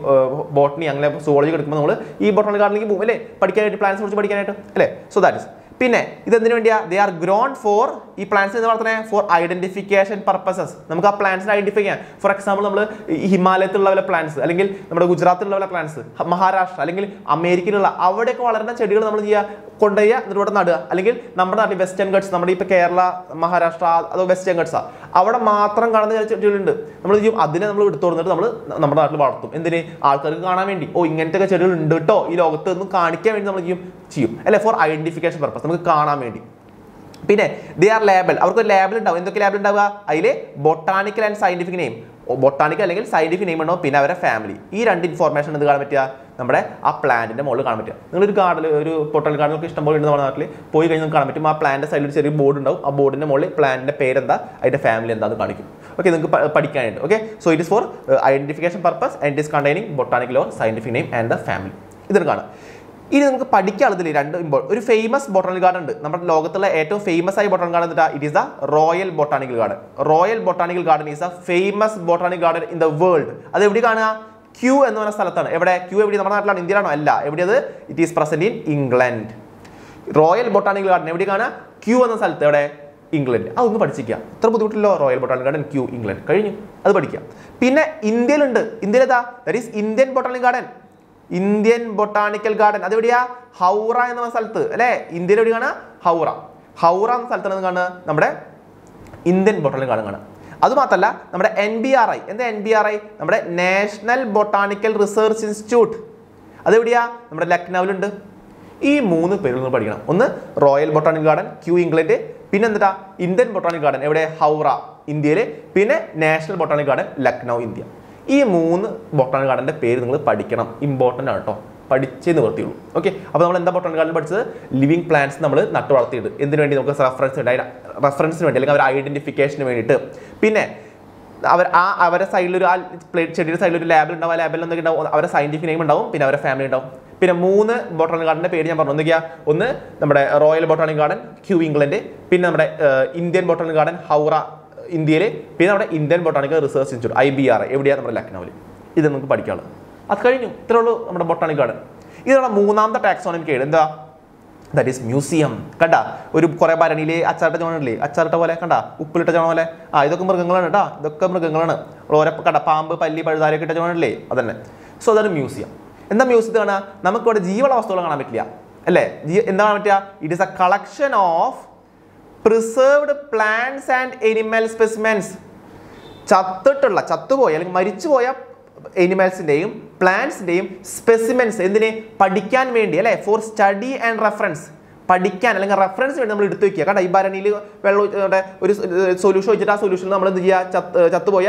[SPEAKER 1] ബോട്ടണി അങ്ങനെ സുവോളജി എടുക്കുമ്പോൾ നമ്മൾ ഈ ബൊട്ടാണിക്കൽ ഗാർഡനിലേക്ക് പോകും അല്ലേ, പഠിക്കാനായിട്ട്, പ്ലാന്റ്സിനെ കുറിച്ച് പഠിക്കാനായിട്ട് അല്ലേ. So that is. പിന്നെ ഇതെന്തിനു വേണ്ടിയാ? ദേ ആർ ഗ്രോൺ ഫോർ, ഈ പ്ലാന്റ്സ് എന്ന് പറഞ്ഞാൽ ഫോർ ഐഡന്റിഫിക്കേഷൻ പർപ്പസസ്. നമുക്ക് ആ പ്ലാന്റ്സിനെ ഐഡന്റിഫൈ ചെയ്യാം. ഫോർ എക്സാമ്പിൾ നമ്മൾ ഹിമാലയത്തിലുള്ള വല്ല പ്ലാന്റ്സ് അല്ലെങ്കിൽ നമ്മുടെ ഗുജറാത്തിലുള്ള വല്ല പ്ലാന്റ്സ്, മഹാരാഷ്ട്ര അല്ലെങ്കിൽ അമേരിക്കയിലുള്ള അവിടെയൊക്കെ വളരുന്ന ചെടികൾ നമ്മൾ ചെയ്യുക, കൊണ്ടുപോയി എന്നിട്ട് ഇവിടെ നടുക. അല്ലെങ്കിൽ നമ്മുടെ നാട്ടിൽ വെസ്റ്റേൺ ഗട്ട്സ്, നമ്മുടെ ഇപ്പോൾ കേരള, മഹാരാഷ്ട്ര, അതോ വെസ്റ്റേൺ ഗട്ട്സാ, അവിടെ മാത്രം കാണുന്ന ചില ചെടികളുണ്ട്. നമ്മൾ ചെയ്യും അതിനെ നമ്മൾ എടുത്തു കൊടുത്തിട്ട് നമ്മൾ നമ്മുടെ നാട്ടിൽ വളർത്തും. എന്തിന്? ആൾക്കാർക്ക് കാണാൻ വേണ്ടി. ഓ, ഇങ്ങനത്തെ ചെടികൾ ഉണ്ട് കേട്ടോ ഈ ലോകത്ത് എന്ന് കാണിക്കാൻ വേണ്ടി നമ്മൾ ചെയ്യും അല്ലെ, ഫോർ ഐഡന്റിഫിക്കേഷൻ പർപ്പസ്, നമുക്ക് കാണാൻ വേണ്ടി. പിന്നെ ദേ ആർ ലേബൽ, അവർക്ക് ഒരു ലേബൽ ഉണ്ടാവും. എന്തൊക്കെ ലേബൽ ഉണ്ടാവുക? അതിൽ botanical and scientific name, botanical അല്ലെങ്കിൽ സയന്റിഫിക് നെയിം ഉണ്ടാവും, പിന്നെ അവരുടെ ഫാമിലി. ഈ രണ്ട് ഇൻഫോർമേഷൻ എന്ത് കാണാൻ പറ്റുക? നമ്മുടെ ആ പ്ലാന്റിന്റെ മുകളിൽ കാണാൻ പറ്റുക. നിങ്ങളൊരു ഗാർഡൻ, ഒരു ബൊട്ടാണിക്കൽ ഗാർഡനൊക്കെ ഇഷ്ടംപോലെ ഉണ്ട് നമ്മുടെ നാട്ടിൽ, പോയി കഴിഞ്ഞാൽ കാണാൻ പറ്റും. ആ പ്ലാന്റിന്റെ സൈഡിൽ ഒരു ചെറിയ ബോർഡ് ഉണ്ടാവും. ആ ബോർഡിന്റെ മുകളിൽ പ്ലാന്റിന്റെ പേരെന്താ, അതിന്റെ ഫാമിലി എന്താന്ന് കാണിക്കും. ഓക്കെ, നിങ്ങൾക്ക് പഠിക്കാനായിട്ട്. Okay, so it is for identification purpose and it is containing botanical or scientific name and the family. ഇതിന് കാണാം. ഇനി നമുക്ക് പഠിക്കാനുള്ളതിൽ ഒരു ഫേമസ് ബൊട്ടാണിക്കൽ ഗാർഡൻ ഉണ്ട്. നമ്മുടെ ലോകത്തുള്ള ഏറ്റവും ഫേമസ് ആയ ബൊട്ടാണിക്കൽ ഗാർഡൻ എന്താ? It is the royal botanical garden. Royal botanical garden is A famous botanical garden in the world. അത് എവിടെ കാണുക? ക്യൂ എന്ന് പറഞ്ഞ സ്ഥലത്താണ്. എവിടെ? ക്യൂ എവിടെ? നമ്മുടെ നാട്ടിലാണ്, ഇന്ത്യയിലാണോ? അല്ല. എവിടെയത്? It is present in England. Royal botanical garden എവിടെ കാണുക? ക്യൂ എന്ന സ്ഥലത്ത്. എവിടെ? ഇംഗ്ലണ്ട്. അതൊന്ന് പഠിച്ചിരിക്കുക. ഇത്ര ബുദ്ധിമുട്ടില്ലോ. Royal botanical garden, Kew, England. കഴിഞ്ഞു, അത് പഠിക്കുക. പിന്നെ ഇന്ത്യയിലുണ്ട്. ഇന്ത്യയിൽ ഏതാ? That is Indian botanical garden. Indian botanical garden അതെവിടെയാ? ഹൗറ എന്ന സ്ഥലത്ത് അല്ലെ. ഇന്ത്യയിൽ എവിടെയാണ്? ഹൗറ. ഹൗറ എന്ന സ്ഥലത്താണ് കാണുക നമ്മുടെ ഇന്ത്യൻ ബൊട്ടാണിക്കൽ ഗാർഡൻ കാണുക. അതുമാത്രമല്ല നമ്മുടെ NBRI, എന്താ NBRI? നമ്മുടെ നാഷണൽ ബൊട്ടാണിക്കൽ റിസർച്ച് ഇൻസ്റ്റിറ്റ്യൂട്ട്. അതെവിടെയാ? നമ്മുടെ ലക്നൌവിലുണ്ട്. ഈ മൂന്ന് പേരുകൾ നിങ്ങൾ പഠിക്കണം. ഒന്ന് royal botanical garden, Kew, England. പിന്നെ എന്താ? ഇന്ത്യൻ ബൊട്ടാണിക്കൽ ഗാർഡൻ എവിടെ? ഹൗറ, ഇന്ത്യയിൽ. പിന്നെ national botanical garden, Lucknow, India. ഈ മൂന്ന് ബൊട്ടാണിക്കൽ ഗാർഡന്റെ പേര് നിങ്ങൾ പഠിക്കണം. ഇമ്പോർട്ടൻ്റ് ആണ് കേട്ടോ, പഠിച്ചേ നിവർത്തിയുള്ളൂ. ഓക്കെ, അപ്പോൾ നമ്മൾ എന്താ ബൊട്ടാണിക്കൽ ഗാർഡനിൽ പഠിച്ചത്? ലിവിംഗ് പ്ലാന്റ്സ് നമ്മൾ നട്ടു വളർത്തിയിട്ട് എന്തിനു വേണ്ടി? നമുക്ക് റെഫറൻസിന് വേണ്ടി അല്ലെങ്കിൽ അവർ ഐഡന്റിഫിക്കേഷന് വേണ്ടിയിട്ട്. പിന്നെ അവരുടെ സൈഡിലൊരു ചെടിയുടെ സൈഡിലൊരു ലാബിൽ ഉണ്ടാവും. ആ ലാബിൽ എന്തൊക്കെ ഉണ്ടാവും? അവരുടെ സയന്റിഫിക് നെയിം ഉണ്ടാവും, പിന്നെ അവരുടെ ഫാമിലി ഉണ്ടാവും. പിന്നെ മൂന്ന് ബൊട്ടാണിക്കൽ ഗാർഡന്റെ പേര് ഞാൻ പറഞ്ഞു. എന്തൊക്കെയാ? ഒന്ന് നമ്മുടെ royal botanical garden, Kew, England. പിന്നെ നമ്മുടെ ഇന്ത്യൻ ബൊട്ടാണിക്കൽ ഗാർഡൻ, ഹൗറ, ഇന്ത്യയിൽ. പിന്നെ നമ്മുടെ Indian botanical research institute, IBRI, എവിടെയാണ്? നമ്മുടെ ലക്നൌവിൽ. ഇത് നമുക്ക് പഠിക്കാനുള്ളത്. അത് കഴിഞ്ഞു. ഇത്രേ ഉള്ളൂ നമ്മുടെ ബൊട്ടാണിക്കൽ ഗാർഡൻ. ഇതാണ് മൂന്നാമത്തെ ടാക്സോണമിക് ഏഡ്. എന്താ? That is museum. കണ്ട, ഒരു കുറെ ഭരണിയിൽ അച്ചാറിട്ട ചോണല്ലേ, അച്ചാറിട്ട പോലെ കണ്ട, ഉപ്പിലിട്ട ചോണ പോലെ. ഇതൊക്കെ മൃഗങ്ങളാണ് കേട്ടോ, ഇതൊക്കെ മൃഗങ്ങളാണ്. ഓരോ കണ്ട പാമ്പ്, പല്ലി, പഴുതാരൊക്കെ ഇട്ട ചോണല്ലേ, അതന്നെ. സോ അതാണ് മ്യൂസിയം. എന്താ മ്യൂസിയത്തിൽ കാണാം? നമുക്കിവിടെ ജീവനുള്ള വസ്തുക്കൾ കാണാൻ പറ്റില്ല അല്ലേ. എന്താ കാണാൻ പറ്റുക? It is a collection of preserved plants and animal specimens. ചത്തുപോയ അല്ലെങ്കിൽ മരിച്ചുപോയ എനിമൽസിന്റെയും പ്ലാന്റ്സിന്റെയും സ്പെസിമെൻസ്. എന്തിനെ? പഠിക്കാൻ വേണ്ടി അല്ലെ, ഫോർ സ്റ്റഡി ആൻഡ് റെഫറൻസ്. പഠിക്കാൻ അല്ലെങ്കിൽ റെഫറൻസ് വേണ്ടി നമ്മൾ എടുത്തു വെക്കുക. കാരണം ഈ ഭരണിയിൽ വെള്ളം ഒരു സൊല്യൂഷൻ വെച്ചിട്ട് ആ സൊല്യൂഷനിൽ നമ്മൾ എന്ത് ചെയ്യുക? ചത്തുപോയ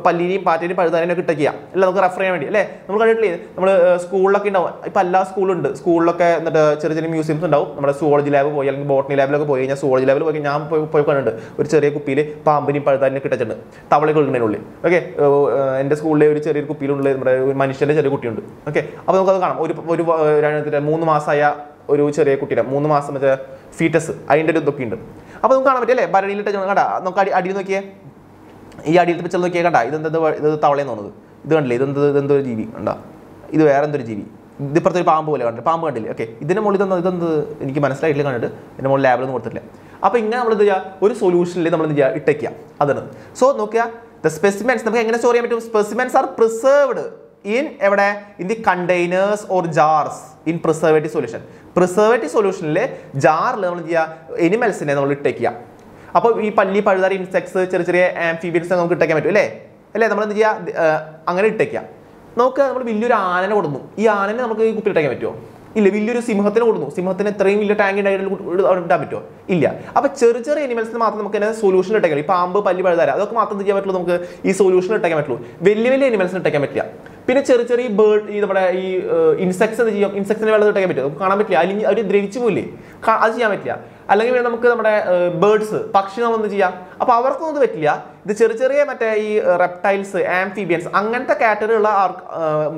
[SPEAKER 1] പല്ലിനെയും പാറ്റേനെയും പഴുതാനെയും ഒക്കെ ഇട്ടേക്കുക. അല്ല, നമുക്ക് റെഫർ ചെയ്യാൻ വേണ്ടി അല്ലേ. നമ്മൾ കണ്ടിട്ടില്ലേ, നമ്മൾ സ്കൂളിലൊക്കെ ഉണ്ടാവും. ഇപ്പം എല്ലാ സ്കൂളുണ്ട്. സ്കൂളിലൊക്കെ എന്നിട്ട് ചെറിയ ചെറിയ മ്യൂസിയംസ് ഉണ്ടാവും. നമ്മുടെ സുവോളജി ലാബ് പോയി അല്ലെങ്കിൽ ബോട്ടണി ലാബിലൊക്കെ പോയി കഴിഞ്ഞാൽ, സുവോളജി ലാബിൽ പോയി ഞാൻ പോയി കണ്ടിട്ടുണ്ട്. ഒരു ചെറിയ കുപ്പിയിൽ പാമ്പിനെയും പഴുതാനെയും കിട്ടിച്ചിട്ടുണ്ട്, തവളയൊക്കെ ഇടുന്നതിനുള്ളിൽ. ഓക്കെ, എൻ്റെ സ്കൂളിലെ ഒരു ചെറിയൊരു കുപ്പിയിലുള്ള നമ്മുടെ മനുഷ്യൻ്റെ ചെറിയ കുട്ടിയുണ്ട്. ഓക്കെ, അപ്പോൾ നമുക്കത് കാണാം. ഒരു 3 മാസമായ ഒരു ചെറിയ കുട്ടിയുടെ 3 മാസം മറ്റേ ഫീറ്റസ്, അതിൻ്റെ ഒരു ഇതൊക്കെ ഉണ്ട്. അപ്പോൾ നമുക്ക് കാണാൻ പറ്റില്ലേ, ഭരണിയിലിട്ട് കണ്ടാ. നമുക്ക് അടിയിൽ നോക്കിയേ, ഈ അടിയിലത്തെ പിക്ചർ നോക്കിയാൽ കണ്ടാ. ഇത് തവളയെന്ന് തോന്നുന്നത്. ഇത് കണ്ടില്ലേ, ഇതെന്തൊരു ജീവി കണ്ടാ. ഇത് വേറെ എന്തൊരു ജീവി. ഇതിപ്പുറത്തെ ഒരു പാമ്പ് പോലെ കണ്ടില്ല, പാമ്പ് കണ്ടില്ലേ. ഓക്കെ, ഇതിൻ്റെ മുകളിൽ ഇതെന്ത് എനിക്ക് മനസ്സിലായിട്ടില്ല കണ്ടിട്ട്. ഇതിൻ്റെ മുകളിൽ ലാബിലൊന്നും കൊടുത്തിട്ടില്ല. അപ്പോൾ ഇങ്ങനെ നമ്മൾ എന്ത് ചെയ്യുക? ഒരു സൊല്യൂഷനിൽ നമ്മൾ എന്ത് ചെയ്യുക? ഇട്ടേക്കുക. അതാണ്. സോ നോക്കുക, ദ സ്പെസിമെൻസ് നമുക്ക് എങ്ങനെ സ്റ്റോർ ചെയ്യാൻ പറ്റും? സ്പെസിമെൻസ് ആർ പ്രിസർവ്ഡ് ഇൻ എവിടെ? In the containers or jars in preservative solution. Preservative സൊല്യൂഷനിൽ ജാറിൽ നമ്മൾ ചെയ്യുക? എനിമൽസിനെ നമ്മൾ ഇട്ടേക്കുക. അപ്പോൾ ഈ പല്ലി, പഴുതാര, ഇൻസെക്ട്സ്, ചെറിയ ചെറിയ ആംഫീബിയൻസ് നമുക്ക് ഇട്ടേക്കാൻ പറ്റും അല്ലേ. നമ്മൾ എന്ത് ചെയ്യുക? അങ്ങനെ ഇട്ടേക്കുക. നമുക്ക് നമ്മൾ വലിയൊരു ആനനെ കൊടുന്നു, ഈ ആനനെ നമുക്ക് ഈ കുപ്പിയിലിട്ടേക്കാൻ പറ്റുമോ? ഇല്ല. വലിയൊരു സിംഹത്തിന് കൊടുന്നു, സിംഹത്തിന് ഇത്രയും വലിയ ടാങ്ക് ഇടാൻ പറ്റുമോ? ഇല്ല. അപ്പോൾ ചെറിയ ചെറിയ അനിമൽസിന് മാത്രം നമുക്ക് തന്നെ സൊല്യൂഷൻ ഇട്ടേക്കാം. ഈ പാമ്പ്, പല്ലി, പഴുതാര അതൊക്കെ മാത്രം ചെയ്യാൻ പറ്റുള്ളൂ, നമുക്ക് ഈ സൊല്യൂഷൻ ഇട്ടേക്കാൻ പറ്റുള്ളൂ. വലിയ വലിയ അനിമൽസിന് ഇട്ടേക്കാൻ പറ്റില്ല. പിന്നെ ചെറിയ ചെറിയ ബേർഡ്, ഈ നമ്മുടെ ഈ ഇൻസെക്ട്സ് എന്ത് ചെയ്യും? ഇൻസെക്ട്സിനെ വെള്ളം ഇട്ടേക്കാൻ പറ്റും, നമുക്ക് കാണാൻ പറ്റില്ല, അല്ലെങ്കിൽ അവർ ദ്രവിച്ചു പോയില്ലേ, അത് ചെയ്യാൻ പറ്റില്ല. അല്ലെങ്കിൽ നമുക്ക് നമ്മുടെ ബേർഡ്സ്, പക്ഷി നമ്മളൊന്നും ചെയ്യാം. അപ്പോൾ അവർക്കൊന്നും ഇത് പറ്റില്ല. ഇത് ചെറിയ ചെറിയ മറ്റേ ഈ റെപ്റ്റൈൽസ്, ആംഫീബിയൻസ് അങ്ങനത്തെ കാറ്റഗറി ഉള്ള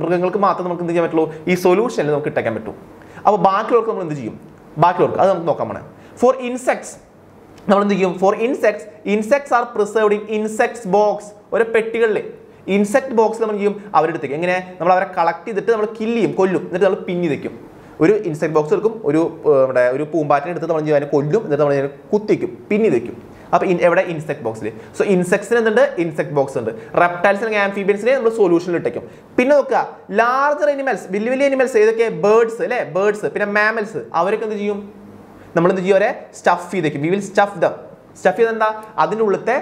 [SPEAKER 1] മൃഗങ്ങൾക്ക് മാത്രം നമുക്ക് എന്ത് ചെയ്യാൻ പറ്റുള്ളൂ? ഈ സൊല്യൂഷനിൽ നമുക്ക് ഇട്ടേക്കാൻ പറ്റും. അപ്പോൾ ബാക്കിയുള്ളവർക്ക് നമ്മൾ എന്ത് ചെയ്യും? ബാക്കിയുള്ളവർക്ക് അത് നമുക്ക് നോക്കാൻ പോണേ. ഫോർ ഇൻസെക്ട്സ് നമ്മൾ എന്ത് ചെയ്യും? For insects are preserved in insects box. ഒരു പെട്ടികളിൽ ഇൻസെക്ട് ബോക്സ് നമ്മൾ ചെയ്യും അവരെടുത്തേക്ക്. എങ്ങനെ? നമ്മൾ അവരെ കളക്ട് ചെയ്തിട്ട് നമ്മൾ കൊല്ലും, എന്നിട്ട് നമ്മൾ പിന്നി വെക്കും. ഒരു ഇൻസെക്ട് ബോക്സ് എടുക്കും, നമ്മുടെ ഒരു പൂമ്പാറ്റിനെ എടുത്ത് നമ്മൾ അതിനെ കൊല്ലും, എന്നിട്ട് നമ്മൾ കുത്തിക്കും, പിന്നി വെക്കും. അപ്പോൾ എവിടെ? ഇൻസെക്ട് ബോക്സിൽ. സോ ഇൻസെക്ട്സിന് എന്തുണ്ട്? ഇൻസെക്ട് ബോക്സ് ഉണ്ട്. റെപ്റ്റൈൽസിന്, ആംഫീബിയൻസിനെ നമ്മൾ സൊല്യൂഷനിൽ ഇട്ടേക്കും. പിന്നെ നോക്കുക, ലാർജർ അനിമൽസ്, വലിയ വലിയ അനിമൽസ് ഏതൊക്കെ? ബേർഡ്സ് അല്ലേ, ബേർഡ്സ്. പിന്നെ മാമൽസ്, അവരൊക്കെ എന്ത് ചെയ്യും? നമ്മൾ എന്ത് ചെയ്യും? അവരെ സ്റ്റഫ് ചെയ്തേക്കും. We will stuff dum. Stuff ചെയ്ത് എന്താ? അതിൻ്റെ ഉള്ളിലത്തെ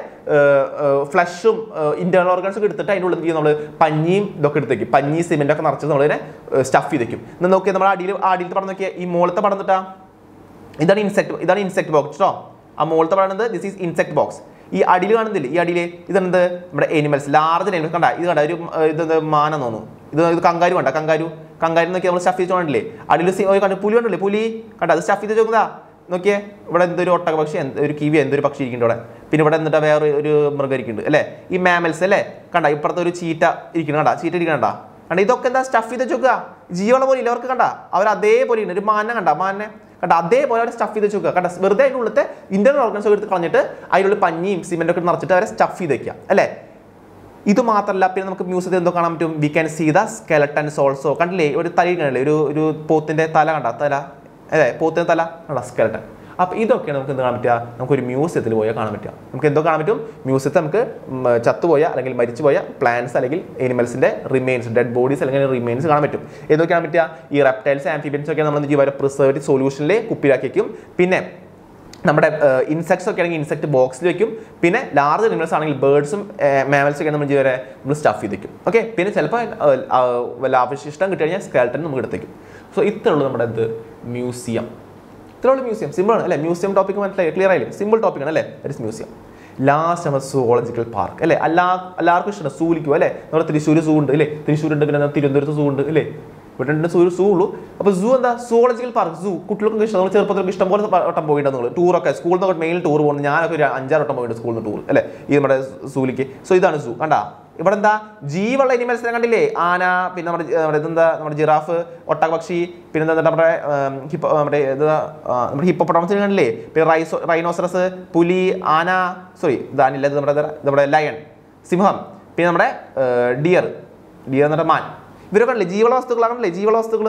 [SPEAKER 1] ഫ്ലഷും ഇന്റേണൽ ഓർഗൻസും ഒക്കെ എടുത്തിട്ട് അതിൻ്റെ ഉള്ളിൽ ചെയ്യും നമ്മൾ പഞ്ഞിയും ഇതൊക്കെ എടുത്തേക്കും. പഞ്ഞി, സിമെന്റ് ഒക്കെ നിറച്ചിട്ട് നമ്മളിതിനെ സ്റ്റഫ് ചെയ്തേക്കും. എന്നാൽ നോക്കിയാൽ നമ്മൾ അടിയിലത്തെ പടം നോക്കിയാൽ, ഈ മുകളത്തെ പടം തൊട്ടാ ഇതാണ് ഇൻസെക്ട് ബോക്സ് കേട്ടോ. ആ മുകളത്തെ പറയുന്നത് ദിസ് ഈസ് ഇൻസെക്ട് ബോക്സ്. ഈ അടിയിൽ കാണുന്നില്ലേ? ഈ അടിയിൽ ഇതെന്ത്? നമ്മുടെ എനിമൽസ്, ലാർജ് എനിമൽസ്. കണ്ട, ഇത് കണ്ട, ഒരു ഇത് മാനം തോന്നുന്നു. ഇത് കങ്കാരു കണ്ട, കങ്കാരു നോക്കി നമ്മൾ സ്റ്റഫ് ചെയ്ത് ചോണ്ടില്ലേ? അടിയിൽ കണ്ട പുലി കണ്ടില്ലേ? പുലി കണ്ട, അത് സ്റ്റഫ് ചെയ്ത് ചോക്കുന്നതാ. നോക്കിയേ, ഇവിടെ എന്തൊരു ഒട്ടക പക്ഷി, ഒരു കിവി, എന്തൊരു പക്ഷി ഇരിക്കുന്നുണ്ട് ഇവിടെ. പിന്നെ ഇവിടെ എന്നിട്ട് വേറെ ഒരു മൃഗം ഇരിക്കുന്നുണ്ട് അല്ലേ? ഈ മാമൽസ് അല്ലേ? കണ്ട, ഇപ്പുറത്തെ ഒരു ചീറ്റ ഇരിക്കണം. കണ്ട, ചീറ്റ ഇരിക്കണ്ട. കണ്ട, ഇതൊക്കെ എന്താ? സ്റ്റഫ് ചെയ്ത് വെച്ചോക്കുക. ജീവള പോലെ ഇല്ല അവർക്ക്. കണ്ട, അവർ അതേപോലെ ഉണ്ട്. ഒരു മാനെ കണ്ട, കണ്ട, അതേപോലെ അവർ സ്റ്റഫ് ചെയ്ത് വെച്ചോക്കുക. കണ്ട, വെറുതെ അതിൻ്റെ ഉള്ളിലത്തെ ഇന്റർണൽ ഓർഗൻസ് എടുത്ത് കളഞ്ഞിട്ട് അതിനുള്ള പഞ്ഞിയും സിമെന്റ് ഒക്കെ നിറച്ചിട്ട് അവരെ സ്റ്റഫ് ചെയ്ത് വെക്കുക അല്ലേ? ഇത് മാത്രമല്ല, പിന്നെ നമുക്ക് മ്യൂസിയത്തിൽ എന്തോ കാണാൻ പറ്റും? We can see the skeletons also. കണ്ടില്ലേ? ഒരു തല കണ്ടില്ലേ? ഒരു പോത്തിന്റെ തല കണ്ട, അല്ലേ? പോത്തിന്റെ തല കണ്ട, സ്കെലട്ടൻ. അപ്പോൾ ഇതൊക്കെയാണ് നമുക്ക് എന്ത് കാണാൻ പറ്റുക? നമുക്കൊരു മ്യൂസിയത്തിൽ പോയാൽ കാണാൻ പറ്റുക. നമുക്ക് എന്തോ കാണാൻ പറ്റും? മ്യൂസിയത്തിൽ നമുക്ക് ചത്തുപോയ അല്ലെങ്കിൽ മരിച്ചുപോയ പ്ലാന്റ്സ് അല്ലെങ്കിൽ എനിമൽസിന്റെ റിമെയിൻസ്, ഡെഡ് ബോഡീസ് അല്ലെങ്കിൽ റിമെയിൻസ് കാണാൻ പറ്റും. ഏതൊക്കെയാണ് പറ്റുക? ഈ റെപ്റ്റൈൽസ്, ആംഫിബിയൻസ് ഒക്കെ നമ്മൾ ജീവ പ്രിസർവ്ഡ് സൊല്യൂഷനിൽ കുപ്പിയിലാക്കി വയ്ക്കും. പിന്നെ നമ്മുടെ ഇൻസെക്ട്സ് ഒക്കെ ആണെങ്കിൽ ഇൻസെക്ട് ബോക്സിൽ വെക്കും. പിന്നെ ലാർജ് അനിമൽസ് ആണെങ്കിൽ ബേർഡ്സും മാമൽസും ഒക്കെ നമ്മൾ ജീവരെ നമ്മൾ സ്റ്റഫ് ചെയ്ത് വെക്കും. ഓക്കെ. പിന്നെ ചിലപ്പോൾ വല്ല അവശിഷ്ടം കിട്ടി കഴിഞ്ഞാൽ സ്കെൽട്ടൻ നമുക്ക് എടുത്തേക്കും. സോ ഇത്രയുള്ളൂ നമ്മുടെ മ്യൂസിയം. ഇത്രയുള്ള മ്യൂസിയം. സിമ്പിൾ ആണ് അല്ലേ? മ്യൂസിയം ടോപ്പിക് മനസ്സിലായി, ക്ലിയർ ആയില്ലേ? സിമ്പിൾ ടോപ്പിക് ആണ് അല്ലേ? That is museum. ലാസ്റ്റ് നമ്മൾ സുവോളജിക്കൽ പാർക്ക് അല്ലേ? എല്ലാവർക്കും ഇഷ്ടമാണ് സൂലിക്കും അല്ലേ? നമ്മുടെ തൃശ്ശൂർ സൂ ഉണ്ട് അല്ലേ? തൃശ്ശൂരുണ്ട്, പിന്നെ തിരുവനന്തപുരത്ത് സൂ ഉണ്ട് അല്ലേ? ഇവിടെ സൂ ഉള്ളൂ. അപ്പോൾ സൂ എന്താ? Zoological park. സൂ കുട്ടികൾക്കൊക്കെ ഇഷ്ടം. നമ്മൾ ചെറുപ്പത്തിലൊക്കെ ഇഷ്ടം പോലെ വട്ടം പോയിട്ടുണ്ട്. നിങ്ങൾ ടൂറൊക്കെ സ്കൂളിൽ നിന്നൊക്കെ മെയിൻ ടൂർ പോകുന്നത്. ഞാനൊക്കെ ഒരു 5-6 വട്ടം പോയിട്ടുണ്ട് സ്കൂളിൽ നിന്ന് ടൂർ അല്ലേ? ഈ നമ്മുടെ സൂലിക്ക്. സോ ഇതാണ് സൂ. കണ്ടാ, ഇവിടെ എന്താ? ജീവുള്ള അനിമൽസിനെ കണ്ടില്ലേ? ആന, പിന്നെ നമ്മുടെ ജിറാഫ്, ഒട്ടകപക്ഷി, പിന്നെ നമ്മുടെ ഹിപ്പോപ്പൊട്ടാമസിനെ കണ്ടില്ലേ? പിന്നെ റൈനോസറസ്, പുലി, ആന, ഇതാനില്ല, നമ്മുടെ ലയൺ, സിംഹം, പിന്നെ നമ്മുടെ ഡിയർ എന്നിട്ട് മാൻ. ഇവരൊക്കെ കണ്ടില്ലേ? ജീവള വസ്തുക്കളാണല്ലേ? ജീവള വസ്തുക്കൾ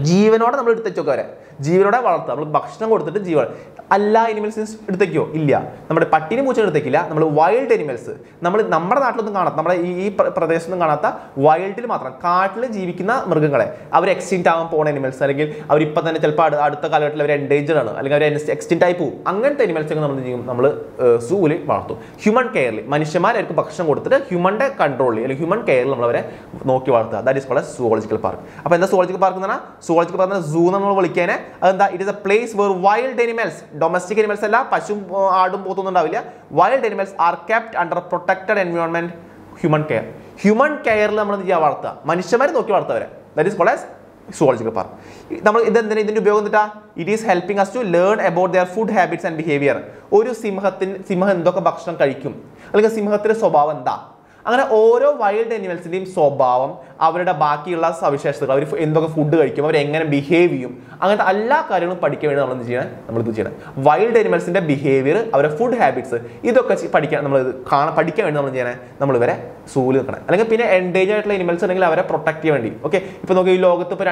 [SPEAKER 1] ജീവനോടെ നമ്മൾ എടുത്തേച്ചോ വരെ, ജീവനോടെ വളർത്തുക. നമ്മൾ ഭക്ഷണം കൊടുത്തിട്ട് ജീവൻ. എല്ലാ അനിമൽസിനും എടുത്തേക്കോ? ഇല്ല. നമ്മുടെ പട്ടിനെ പൂച്ച എടുത്തേക്കില്ല. നമ്മൾ വൈൽഡ് അനിമൽസ്, നമ്മുടെ നാട്ടിലൊന്നും കാണാത്ത, നമ്മുടെ ഈ പ്രദേശത്തൊന്നും കാണാത്ത വൈൽഡിൽ മാത്രം കാട്ടിൽ ജീവിക്കുന്ന മൃഗങ്ങളെ, അവർ എക്സ്റ്റിൻറ്റ് ആവാൻ പോകുന്ന അനിമൽസ്, അല്ലെങ്കിൽ അവരിപ്പോൾ തന്നെ ചിലപ്പോൾ അടുത്ത കാലഘട്ടത്തിൽ അവർ എൻഡേഞ്ചർഡ് ആണ്, അല്ലെങ്കിൽ അവർ എക്സ്റ്റിൻറ്റ് ആയി പോകും. അങ്ങനത്തെ അനിമൽസൊക്കെ നമ്മൾ ചെയ്യും? നമ്മൾ സൂവിൽ വളർത്തും. ഹ്യൂമൻ കെയറിൽ മനുഷ്യന്മാർക്ക് ഭക്ഷണം കൊടുത്തിട്ട് ഹ്യൂമൻ്റെ കൺട്രോളിൽ അല്ലെങ്കിൽ ഹ്യൂമൻ കെയറിൽ നമ്മളവരെ നോക്കി വളർത്തുക. That is called zoological park. അപ്പോൾ എന്താ സുവോളജിക്കൽ പാർക്ക് എന്ന് പറഞ്ഞാൽ? സുവോളജിക്കൽ പാർക്ക് സൂ നമ്മൾ വിളിക്കാനെ അതെന്താ? It is a place where wild animals, domestic animals അല്ല, പശു ആടും പോത്തൊന്നും ഉണ്ടാവില്ല, wild animals are kept under protected environment, human care. Human കെയറിൽ നമ്മൾ എന്ത് ചെയ്യുക? വളർത്തുക. മനുഷ്യന്മാരെ നോക്കി വളർത്തുവരെ. That is called as zoological park. നമ്മൾ ഇതെന്തിനാ? ഇതിന്റെ ഉപയോഗം എന്നിട്ടാ? It is helping us to learn about their food habits and behaviour. ഒരു സിംഹം എന്തൊക്കെ ഭക്ഷണം കഴിക്കും, അല്ലെങ്കിൽ സിംഹത്തിന്റെ സ്വഭാവം എന്താ, അങ്ങനെ ഓരോ വൈൽഡ് അനിമൽസിന്റെയും സ്വഭാവം, അവരുടെ ബാക്കിയുള്ള സവിശേഷതകൾ, അവർ എന്തൊക്കെ ഫുഡ് കഴിക്കും, അവർ എങ്ങനെ ബിഹേവ് ചെയ്യും, അങ്ങനത്തെ എല്ലാ കാര്യങ്ങളും പഠിക്കാൻ വേണ്ടി നമ്മൾ എന്ത് ചെയ്യണം? നമ്മളിത് ചെയ്യണം. വൈൽഡ് അനിമൽസിന്റെ ബിഹേവിയർ, അവരുടെ ഫുഡ് ഹാബിറ്റ്സ്, ഇതൊക്കെ പഠിക്കാൻ പഠിക്കാൻ വേണ്ടി നമ്മൾ ചെയ്യണേ? നമ്മൾ ഇവരെ സൂല് നിൽക്കണം. അല്ലെങ്കിൽ പിന്നെ എൻഡേഞ്ചർ ആയിട്ടുള്ള അനിമൽസ് ഉണ്ടെങ്കിൽ അവരെ പ്രൊട്ടക്ട് ചെയ്യാൻ വേണ്ടി. ഓക്കെ. ഇപ്പോൾ നോക്കി, ഈ ലോകത്ത് ഇപ്പോൾ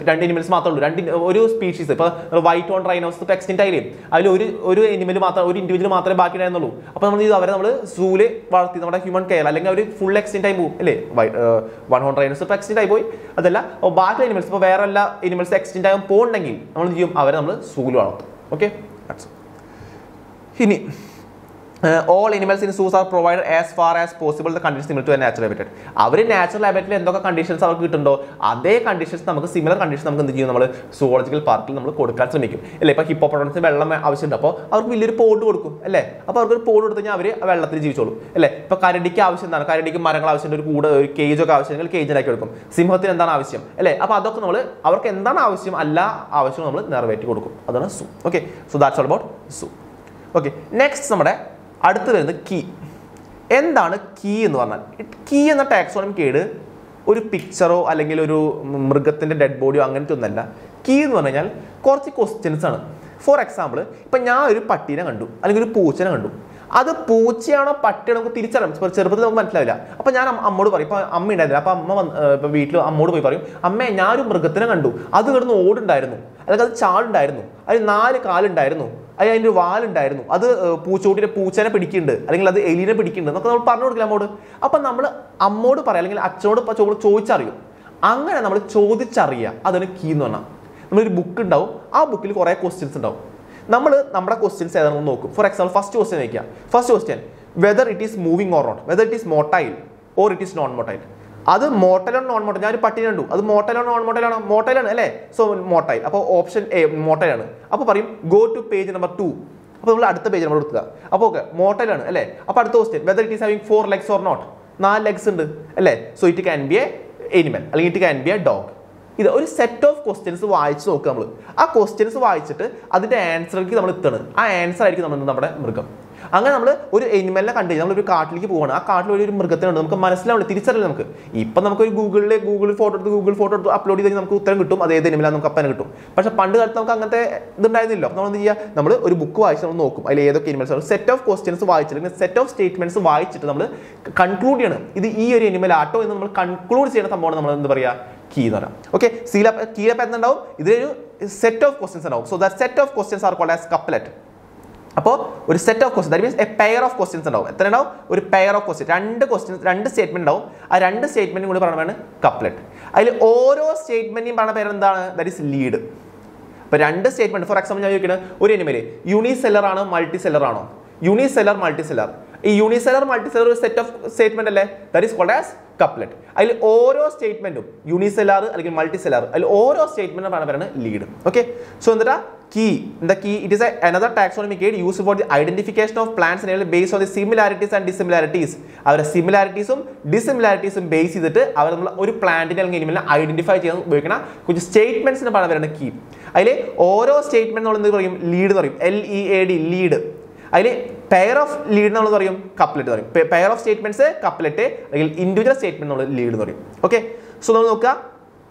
[SPEAKER 1] രണ്ട് അനിമൽസ് മാത്രമേ ഉള്ളൂ. ഒരു സ്പീഷീസ്. ഇപ്പോൾ വൈറ്റ് ഹോൺ റൈനോസ് ഇപ്പോൾ എക്സ്റ്റിൻറ്റ് ആയില്ലേ? അതിൽ ഒരു അനിമൽ മാത്രം, ഒരു ഇൻഡിവിജ്വൽ മാത്രമേ ബാക്കി ഉണ്ടായിരുന്നുള്ളൂ. അപ്പോൾ നമ്മൾ അവരെ നമ്മൾ സൂല് വളർത്തി നമ്മുടെ ഹ്യൂമൻ കെയർ, അല്ലെങ്കിൽ അവർ ഫുൾ എക്സ്റ്റിൻറ്റ് ആയി പോകും അല്ലേ? വൺ ഹോൺ റൈനോസ് ഇപ്പോൾ എക്സ്റ്റിൻറ്റ് ആയി പോയി. അതല്ല, അപ്പോൾ ബാക്കി അനിമൽസ്, ഇപ്പോൾ വേറെ എല്ലാ അനിമൽസ് എക്സ്റ്റിൻറ്റ് ആകാൻ പോകുന്നുണ്ടെങ്കിൽ നമ്മൾ ചെയ്യും? അവരെ നമ്മൾ സൂല് വളർത്തും. ഓക്കെ. ഇനി all animals in zoos are provided as far as possible the conditions similar to a natural habitat. അവർ നാച്ചുറൽ ഹാബിറ്ററ്റിൽ എന്തൊക്കെ കണ്ടീഷൻസ് അവർക്ക് കിട്ടുന്നുണ്ടോ അതേ കണ്ടീഷൻസ് നമുക്ക് സിമിലർ കണ്ടീഷൻസ് നമുക്ക് എന്ത് ചെയ്യും നമ്മൾ സുവോളജിക്കൽ പാർക്കിൽ നമ്മൾ കൊടുക്കാൻ ശ്രമിക്കും അല്ലേ. ഇപ്പോൾ ഹിപ്പോപ്പൊട്ടാമസിന് വെള്ളം ആവശ്യമുണ്ട്, അപ്പോൾ അവർക്ക് വലിയൊരു പോണ്ട് കൊടുക്കും അല്ലേ. അപ്പോൾ അവർക്ക് പോണ്ട് കൊടുത്തു കഴിഞ്ഞാൽ അവർ വെള്ളത്തിൽ ജീവിച്ചോളും അല്ലേ. ഇപ്പോൾ കരടിക്ക് ആവശ്യം എന്താണ്, കരടിക്ക് മരങ്ങൾ ആവശ്യമുണ്ട്, ഒരു കൂട് ഒരു കേജൊക്കെ ആവശ്യമെങ്കിൽ കേജിലാക്കി കൊടുക്കും. സിംഹത്തിന് എന്താണ് ആവശ്യം അല്ലേ. അപ്പോൾ അതൊക്കെ നമ്മൾ അവർക്ക് എന്താണ് ആവശ്യം എല്ലാ ആവശ്യവും നമ്മൾ നിറവേറ്റി കൊടുക്കും. അതാണ് zoo. Okay, so that's all about zoo. Okay, next നമ്മുടെ അടുത്ത് വരുന്നത് കീ. എന്താണ് കീ എന്ന് പറഞ്ഞാൽ? കീ എന്ന ടാക്സോണമി കേട് ഒരു പിക്ചറോ അല്ലെങ്കിൽ ഒരു മൃഗത്തിൻ്റെ ഡെഡ് ബോഡിയോ അങ്ങനത്തെ ഒന്നല്ല. കീ എന്ന് പറഞ്ഞു കഴിഞ്ഞാൽ കുറച്ച് ക്വസ്റ്റ്യൻസ് ആണ്. ഫോർ എക്സാമ്പിൾ, ഇപ്പം ഞാൻ ഒരു പട്ടീനെ കണ്ടു അല്ലെങ്കിൽ ഒരു പൂച്ചനെ കണ്ടു, അത് പൂച്ചയാണോ പട്ടിയാണോ നമുക്ക് തിരിച്ചറിയാം. ചെറുപ്പത്തിൽ നമുക്ക് മനസ്സിലാവില്ല. അപ്പം ഞാൻ അമ്മോട് പറയും, ഇപ്പം അമ്മ ഉണ്ടായിരുന്നില്ല, അപ്പം അമ്മ ഇപ്പം വീട്ടിൽ അമ്മോട് പോയി പറയും, അമ്മേ ഞാനൊരു മൃഗത്തിനെ കണ്ടു, അത് കിടന്ന് ഓടുണ്ടായിരുന്നു, അല്ലെങ്കിൽ അത് ചാടുണ്ടായിരുന്നു, അതിന് 4 കാലുണ്ടായിരുന്നു, അതിൻ്റെ വാലുണ്ടായിരുന്നു, അത് പൂച്ചനെ പിടിക്കുന്നുണ്ട്, അല്ലെങ്കിൽ അത് എലിനെ പിടിക്കുന്നുണ്ട് എന്നൊക്കെ നമ്മൾ പറഞ്ഞു കൊടുക്കില്ല അമ്മോട്. അപ്പം നമ്മൾ അമ്മോട് പറയാം അല്ലെങ്കിൽ അച്ഛനോട് ചോദിച്ചറിയും. അങ്ങനെ നമ്മൾ ചോദിച്ചറിയുക, അതാണ് കീ എന്ന് പറഞ്ഞാൽ. നമ്മളൊരു ബുക്ക് ഉണ്ടാവും, ആ ബുക്കിൽ കുറേ ക്വസ്റ്റ്യൻസ് ഉണ്ടാവും. നമ്മൾ നമ്മുടെ ക്വസ്റ്റ്യൻസ് ഏതാണെന്ന് നോക്കും. ഫോർ എക്സാമ്പിൾ, ഫസ്റ്റ് ക്വസ്റ്റ്യൻ വയ്ക്കുക. First question, whether it is moving or not, whether it is motile or it is non motile. അത് മോട്ടൈലാണോ നോൺ മോട്ടൈൽ? ഞാനൊരു പട്ടിനെ കണ്ടു, അത് മോട്ടൈലാണോ നോൺ മോട്ടൈലാണോ? മോട്ടൈലാണ് അല്ലേ. So motile. അപ്പോൾ ഓപ്ഷൻ എ മോട്ടൈലാണ്. അപ്പോൾ പറയും ഗോ ടു പേജ് നമ്പർ 2. അപ്പോൾ നമ്മൾ അടുത്ത പേജ് നമ്മൾ എടുക്കുക. അപ്പോൾ ഓക്കെ മോട്ടൈലാണ് അല്ലേ. അപ്പോൾ അടുത്ത question, whether it is having 4 legs or not. 4 legs ഉണ്ട് അല്ലേ. So it can be a animal അല്ലെങ്കിൽ it can be a dog. ഇത് ഒരു സെറ്റ് ഓഫ് ക്വസ്റ്റ്യൻസ് വായിച്ച് നോക്കുക നമ്മൾ. ആ ക്വസ്റ്റ്യൻസ് വായിച്ചിട്ട് അതിൻ്റെ ആൻസറിലേക്ക് നമ്മൾ എത്തണം. ആ ആൻസർ ആയിരിക്കും നമ്മുടെ മൃഗം. അങ്ങനെ നമ്മൾ ഒരു എനിമലിനെ കണ്ടു കഴിഞ്ഞാൽ നമ്മളൊരു കാട്ടിലേക്ക് പോകണം. ആ കാട്ടിൽ ഒരു മൃഗത്തിനുണ്ട്, നമുക്ക് മനസ്സിലാവില്ല, തിരിച്ചറിയില്ല നമുക്ക്. ഇപ്പം നമുക്കൊരു ഗൂഗിൾ ഫോട്ടോ എടുത്ത് അപ്ലോഡ് ചെയ്ത് കഴിഞ്ഞാൽ നമുക്ക് ഉത്തരം കിട്ടും, അത് ഏത് എനിമലാണ് നമുക്ക് അപ്പം കിട്ടും. പക്ഷേ പണ്ട് കാലത്ത് നമുക്ക് അങ്ങനത്തെ ഇതുണ്ടായിരുന്നില്ല. അപ്പോൾ നമ്മൾ എന്ത് ചെയ്യുക, നമ്മൾ ഒരു ബുക്ക് വായിച്ച് നമ്മൾ നോക്കും, അതിൽ ഏതൊക്കെ എനിമൽസ് ആണ്. സെറ്റ് ഓഫ് ക്വസ്റ്റ്യൻസ് വായിച്ചിട്ട് സെറ്റ് ഓഫ് സ്റ്റേറ്റ്മെന്റ്സ് വായിച്ചിട്ട് നമ്മൾ കൺക്ലൂഡ് ചെയ്യണം, ഇത് ഈ ഒരു എനിമൽ ആട്ടോ എന്ന് നമ്മൾ കൺക്ലൂഡ് ചെയ്യുന്ന സംഭവമാണ് നമ്മൾ എന്താ പറയുക, കീ എന്ന് പറയാം. ഓക്കെ, കീലപ്പ് എന്തുണ്ടാവും, ഇതിലൊരു സെറ്റ് ഓഫ് ക്വസ്റ്റ്യൻസ് ഉണ്ടാവും. So that set of questions are called as couplet. അപ്പോൾ ഒരു set of question, that means a pair of questions ഉണ്ടാവും. എത്ര ഉണ്ടാവും? ഒരു പെയർ ഓഫ് ക്വസ്റ്റ്യൻ, 2 സ്റ്റേറ്റ്മെന്റ് ഉണ്ടാവും. ആ 2 സ്റ്റേറ്റ്മെന്റും കൂടി പറയുന്നതാണ് കപ്ലെറ്റ്. അതിൽ ഓരോ സ്റ്റേറ്റ്മെന്റിനും പറയുന്ന പേര് എന്താണ്? That is lead. അപ്പോൾ 2 സ്റ്റേറ്റ്മെന്റ്, ഫോർ എക്സാമ്പിൾ ഞാൻ ചോദിക്കുന്നത്, ഒരു എനിമല് യൂണിസെല്ലർ ആണോ മൾട്ടി സെല്ലർ ആണോ? Unicellular multi cellular. ഈ യൂണിസെല്ലർ മൾട്ടി സെല്ലർ ഒരു സെറ്റ് ഓഫ് സ്റ്റേറ്റ്മെന്റ് അല്ലേ, that is called as couplet. അതിൽ ഓരോ സ്റ്റേറ്റ്മെന്റും യൂണിസെല്ലാർ അല്ലെങ്കിൽ മൾട്ടി സെല്ലാർ, അതിൽ ഓരോ സ്റ്റേറ്റ്മെന്റും പറയുന്നത് ലീഡ്. ഓക്കെ, സോ എന്നിട്ട് key, the key, it is another taxonomic aid used for the identification of plants and animals based on the similarities and dissimilarities. അവരുടെ സിമിലാരിറ്റീസും ഡിസിമിലാരിറ്റീസും ബേസ് ചെയ്തിട്ട് അവർ നമ്മൾ ഒരു പ്ലാന്റിനെ അല്ലെങ്കിൽ എനിമലിനെ ഐഡന്റിഫൈ ചെയ്യാൻ ഉപയോഗിക്കുന്ന കുറച്ച് സ്റ്റേറ്റ്മെന്റ്സിന് പറയുന്നത് കീ. അതിൽ ഓരോ സ്റ്റേറ്റ്മെന്റ് നമ്മൾ എന്ത് പറയും? ലീഡ് എന്ന് പറയും. LEAD, lead. അതിൽ പെയർ ഓഫ് ലീഡ് നമ്മൾ പറയും കപ്ലെറ്റ് പറയും. പെയർ ഓഫ് സ്റ്റേറ്റ്മെന്റ്സ് കപ്ലെറ്റ്, അല്ലെങ്കിൽ ഇൻഡിവിജ്വൽ സ്റ്റേറ്റ്മെന്റ് നമ്മൾ ലീഡ് എന്ന് പറയും. ഓക്കെ, സോ നമ്മൾ നോക്കുക,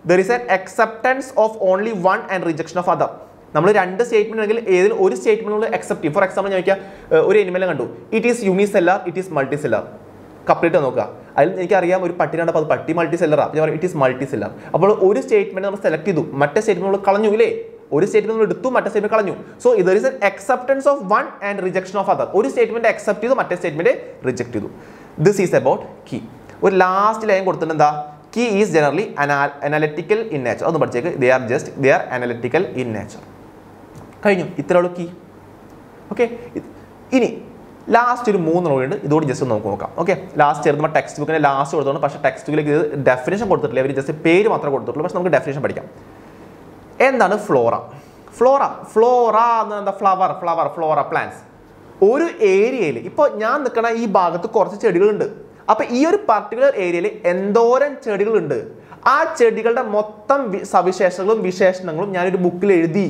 [SPEAKER 1] there is an acceptance of only one and rejection of other. നമ്മൾ 2 സ്റ്റേറ്റ്മെന്റ് അല്ലെങ്കിൽ ഏതെങ്കിലും ഒരു സ്റ്റേറ്റ്മെന്റ് നമ്മൾ അക്സെപ്റ്റ് ചെയ്യും. ഫോർ എക്സാമ്പിൾ ഞാൻ ചോദിക്കുക, ഒരു എനിമലിനെ കണ്ടു, it is unicellular, it is multi cellular. Couplet നോക്കുക, അതിൽ എനിക്കറിയാം ഒരു പട്ടിനാണ്, അപ്പോൾ അത് പട്ടി മൾട്ടി സെല്ലറാണ്, അപ്പോൾ ഞാൻ പറയും ഇറ്റ് ഈസ് മൾട്ടി സെല്ലാർ. അപ്പോൾ ഒരു സ്റ്റേറ്റ്മെന്റ് നമ്മൾ സെലക്ട് ചെയ്തു, മറ്റേ സ്റ്റേറ്റ്മെന്റ് നമ്മൾ കളഞ്ഞു ഇല്ലേ. ഒരു സ്റ്റേറ്റ്മെന്റ് നമ്മൾ എടുത്തു, മറ്റേ സ്റ്റേറ്റ്മെന്റ് കളഞ്ഞു. So there is an acceptance of one and rejection of other. ഒരു സ്റ്റേറ്റ്മെന്റ് അക്സെപ്റ്റ് ചെയ്തു, മറ്റേ സ്റ്റേറ്റ്മെന്റ് റിജക്ട് ചെയ്തു. This is about key. ഒരു ലാസ്റ്റ് ലൈൻ കൊടുത്തിട്ട് എന്താ, key is generally analytical in nature. അതൊന്ന് പഠിച്ചേക്ക്, they are analytical in nature. കഴിഞ്ഞു, ഇത്രയുള്ളൂ കീ. ഓക്കെ, ഇനി ലാസ്റ്റ് ഒരു 3 ഉണ്ട്, ഇതോട് ജസ്റ്റ് നമുക്ക് നോക്കാം. ഓക്കെ, ലാസ്റ്റ് ചേർന്ന് ടെക്സ്റ്റ് ബുക്കിനെ ലാസ്റ്റ് കൊടുത്തോണ്ട്, പക്ഷേ ടെക്സ്റ്റ് ബുക്കിലേക്ക് ഇത് ഡെഫിനേഷൻ കൊടുത്തിട്ടില്ല, അവർ ജസ്റ്റ് പേര് മാത്രമേ കൊടുത്തിട്ടുള്ളൂ. പക്ഷേ നമുക്ക് ഡെഫിനേഷൻ പഠിക്കാം. എന്താണ് ഫ്ലോറ? ഫ്ലോറ എന്താ? Flora plants. ഒരു ഏരിയയിൽ ഇപ്പോൾ ഞാൻ നിൽക്കുന്ന ഈ ഭാഗത്ത് കുറച്ച് ചെടികളുണ്ട്. അപ്പോൾ ഈ ഒരു പർട്ടിക്കുലർ ഏരിയയിൽ എന്തോരം ചെടികളുണ്ട്, ആ ചെടികളുടെ മൊത്തം സവിശേഷതകളും വിശേഷണങ്ങളും ഞാനൊരു ബുക്കിൽ എഴുതി,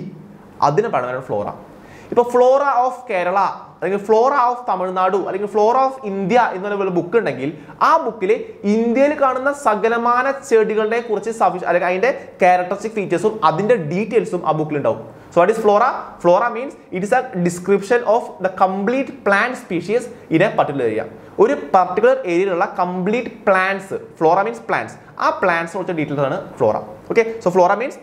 [SPEAKER 1] അതിന് പറയുന്നത് ഫ്ലോറ. ഇപ്പോൾ ഫ്ലോറ ഓഫ് കേരള അല്ലെങ്കിൽ ഫ്ലോറ ഓഫ് തമിഴ്നാടു അല്ലെങ്കിൽ ഫ്ലോറ ഓഫ് ഇന്ത്യ എന്നുള്ള ബുക്ക് ഉണ്ടെങ്കിൽ ആ ബുക്കിൽ ഇന്ത്യയിൽ കാണുന്ന സകലമാന ചെടികളുടെ കുറിച്ച് അല്ലെങ്കിൽ അതിൻ്റെ ക്യാരക്ടറിസ്റ്റിക് ഫീച്ചേഴ്സും അതിൻ്റെ ഡീറ്റെയിൽസും ആ ബുക്കിൽ ഉണ്ടാവും. So what is Flora? Flora means it is A description of the complete plant species in a particular area. ഒരു പർട്ടിക്കുലർ ഏരിയയിലുള്ള complete plants, Flora means plants, ആ പ്ലാന്റ്സ് കുറച്ച് ഡീറ്റെയിൽസ് ആണ് Flora. Okay, so Flora means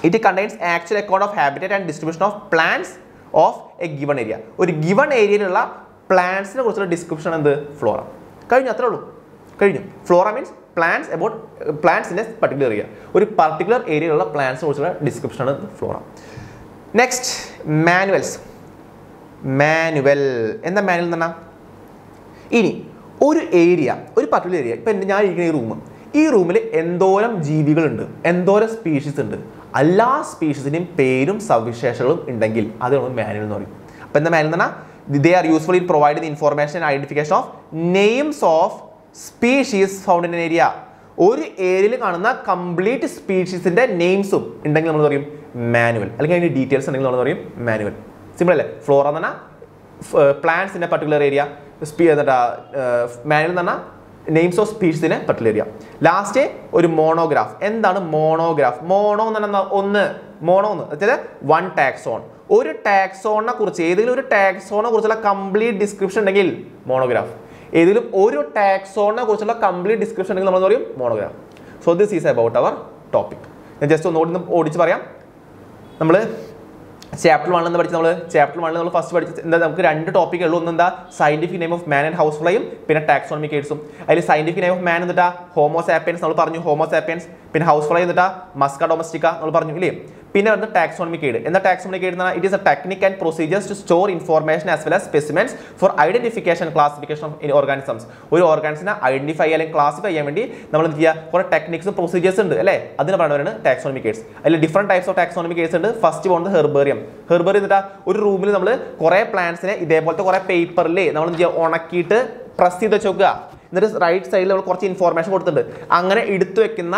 [SPEAKER 1] it contains actual account of habitat and distribution of plants of a given area. ഒരു given ഏരിയയിലുള്ള പ്ലാന്റ്സിനെ കുറിച്ചുള്ള description എന്ത്? Flora. കഴിഞ്ഞു, അത്രേ ഉള്ളൂ, കഴിഞ്ഞു. Flora means plants about plants in a particular area. ഒരു particular ഏരിയയിലുള്ള പ്ലാന്റ്സിനെ കുറിച്ചുള്ള ഡിസ്ക്രിപ്ഷൻ ആണ് ഫ്ലോറ. Next, manuals. മാനുവൽ. എന്താ മാനുവൽ എന്ന് പറഞ്ഞാൽ? ഇനി ഒരു ഏരിയ, ഒരു പർട്ടിക്കുലർ ഏരിയ, ഇപ്പം ഞാൻ ഇരിക്കുന്ന ഈ റൂമിൽ എന്തോരം ജീവികളുണ്ട്, എന്തോരം സ്പീഷീസ് ഉണ്ട്, എല്ലാ സ്പീഷീസിൻ്റെയും പേരും സവിശേഷതകളും ഉണ്ടെങ്കിൽ അത് നമ്മൾ മാനുവൽ എന്ന് പറയും. അപ്പോൾ എന്താ മാനുവൽ എന്ന് പറഞ്ഞാൽ? They are useful in providing information and identification of names of species found in area. ഒരു ഏരിയയിൽ കാണുന്ന കംപ്ലീറ്റ് സ്പീഷീസിന്റെ നെയിംസും ഉണ്ടെങ്കിൽ നമ്മൾ പറയും മാനുവൽ, അല്ലെങ്കിൽ അതിന്റെ ഡീറ്റെയിൽസ് ഉണ്ടെങ്കിൽ നമ്മൾ പറയും മാനുവൽ. സിമ്പിൾ അല്ലേ? ഫ്ലോറ എന്ന് പറഞ്ഞാൽ plants in a particular area, manual എന്ന് പറഞ്ഞാൽ names of species in a particular area. Last ഒരു മോണോഗ്രാഫ്. എന്താണ് മോണോഗ്രാഫ്? മോണോ എന്ന് പറഞ്ഞാൽ ഒന്ന്, മോണോ എന്ന് വെച്ചാൽ വൺ ടാക്സോൺ. ഒരു ടാക്സോണിനെ കുറിച്ച്, ഏതെങ്കിലും ഒരു ടാക്സോണിനെ കുറിച്ചുള്ള കംപ്ലീറ്റ് ഡിസ്ക്രിപ്ഷൻ ഉണ്ടെങ്കിൽ മോണോഗ്രാഫ്. ഏതെങ്കിലും ഒരു ടാക്സോണിനെ കുറിച്ചുള്ള കംപ്ലീറ്റ് ഡിസ്ക്രിപ്ഷൻ ഉണ്ടെങ്കിൽ നമ്മൾ പറയും monograph. So this is about our topic. ഞാൻ ജസ്റ്റ് ഒന്ന് ഓടിച്ച് പറയാം. നമ്മൾ ചാപ്റ്റർ 1 എന്ന് പഠിച്ച് നമ്മൾ ഫസ്റ്റ് പഠിച്ച എന്താ, നമുക്ക് 2 ടോപ്പിക് ഉള്ളൂ. ഒന്നെന്താ scientific name of man and house ഫ്ലൈയും, പിന്നെ ടാക്സോണമിക് എയ്ഡ്സും. അതിൽ സയന്റിഫിക് നെയിം ഓഫ് മാൻ എന്നിട്ടാ ഹോമോസാപ്പിയൻസ് നമ്മൾ പറഞ്ഞു, ഹോമോസാപ്പിയൻസ്. പിന്നെ ഹൗസ് ഫ്ലൈ എന്നിട്ടാ മസ്ക ഡൊമസ്റ്റിക്ക നമ്മൾ പറഞ്ഞു ഇല്ലേ. പിന്നെ വരുന്നത് ടാക്സോണമിക് എയ്ഡ്. എന്താ ടാക്സോണമിക് എയ്ഡ് എന്ന് പറഞ്ഞാൽ? It is a technique and procedures to store information as well as specimens for identification classification of organisms. ഒരു ഓർഗാനിസിനെ ഐഡന്റിഫൈ അല്ലെങ്കിൽ ക്ലാസിഫൈ ചെയ്യാൻ വേണ്ടി നമ്മൾ എന്ത് ചെയ്യുക? കുറേ ടെക്നിക്സും പ്രൊസീജിയേഴ്സ് ഉണ്ട് അല്ലേ? അതിന് പറയുന്നവരാണ് ടാക്സോണമിക് എയ്ഡ്സ്. അതിൽ different types of taxonomic AIDS ഉണ്ട്. ഫസ്റ്റ് പോകുന്നത് ഹെർബേറിയം. ഹെർബേറിയം എന്നിട്ടാ ഒരു റൂമിൽ നമ്മൾ കുറേ പ്ലാന്റ്സിനെ ഇതേപോലത്തെ കുറേ പേപ്പറിൽ നമ്മൾ എന്ത് ചെയ്യുക? ഉണക്കിയിട്ട് പ്രസ് ചെയ്ത് വെച്ച് നോക്കുക. എന്നിട്ട് റൈറ്റ് സൈഡിൽ നമ്മൾ കുറച്ച് ഇൻഫോർമേഷൻ കൊടുത്തിട്ടുണ്ട്. അങ്ങനെ എടുത്തു വെക്കുന്ന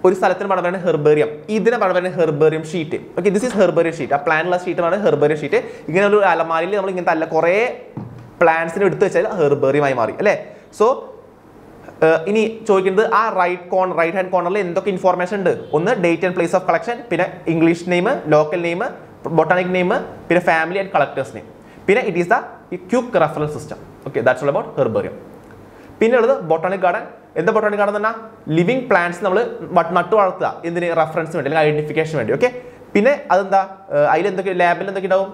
[SPEAKER 1] ഒരു സ്ഥലത്തിന് പറയുന്നത് ഹെർബേറിയം. ഇതിനെ പറയുന്നത് herbarium sheet. Okay, this is herbarium sheet. ആ പ്ലാനുള്ള ഷീറ്റാണ് ഹെർബേറിയം ഷീറ്റ്. ഇങ്ങനെ ഒരു അലമാരിയിൽ നമ്മൾ ഇങ്ങനത്തെ അല്ല കുറേ പ്ലാന്റ്സിനെ എടുത്തു വെച്ചാൽ ഹെർബേറിയമായി മാറി അല്ലേ. സോ ഇനി ചോദിക്കുന്നത് ആ റൈറ്റ് ഹാൻഡ് കോർണറിൽ എന്തൊക്കെ ഇൻഫോർമേഷൻ ഉണ്ട്? ഒന്ന് date and place of collection, പിന്നെ English name, local name, botanic name, പിന്നെ ഫാമിലി ആൻഡ് കളക്ടേഴ്സ് നെയിം. പിന്നെ it is the quick reference system. Okay, that's all about herbarium. പിന്നെ ഉള്ളത് ബൊട്ടാണിക് ഗാർഡൻ. എന്താ ബൊട്ടാണിക് ഗാർഡൻ എന്ന് പറഞ്ഞാൽ? ലിവിങ് പ്ലാന്റ്സ് നമ്മൾ നട്ടു വളർത്തുക, എന്തിന്? റെഫറൻസിന് വേണ്ടി അല്ലെങ്കിൽ ഐഡന്റിഫിക്കേഷൻ വേണ്ടി. ഓക്കെ, പിന്നെ അതെന്താ അതിൽ എന്തൊക്കെ ലാബിൽ എന്തൊക്കെ ഉണ്ടാവും?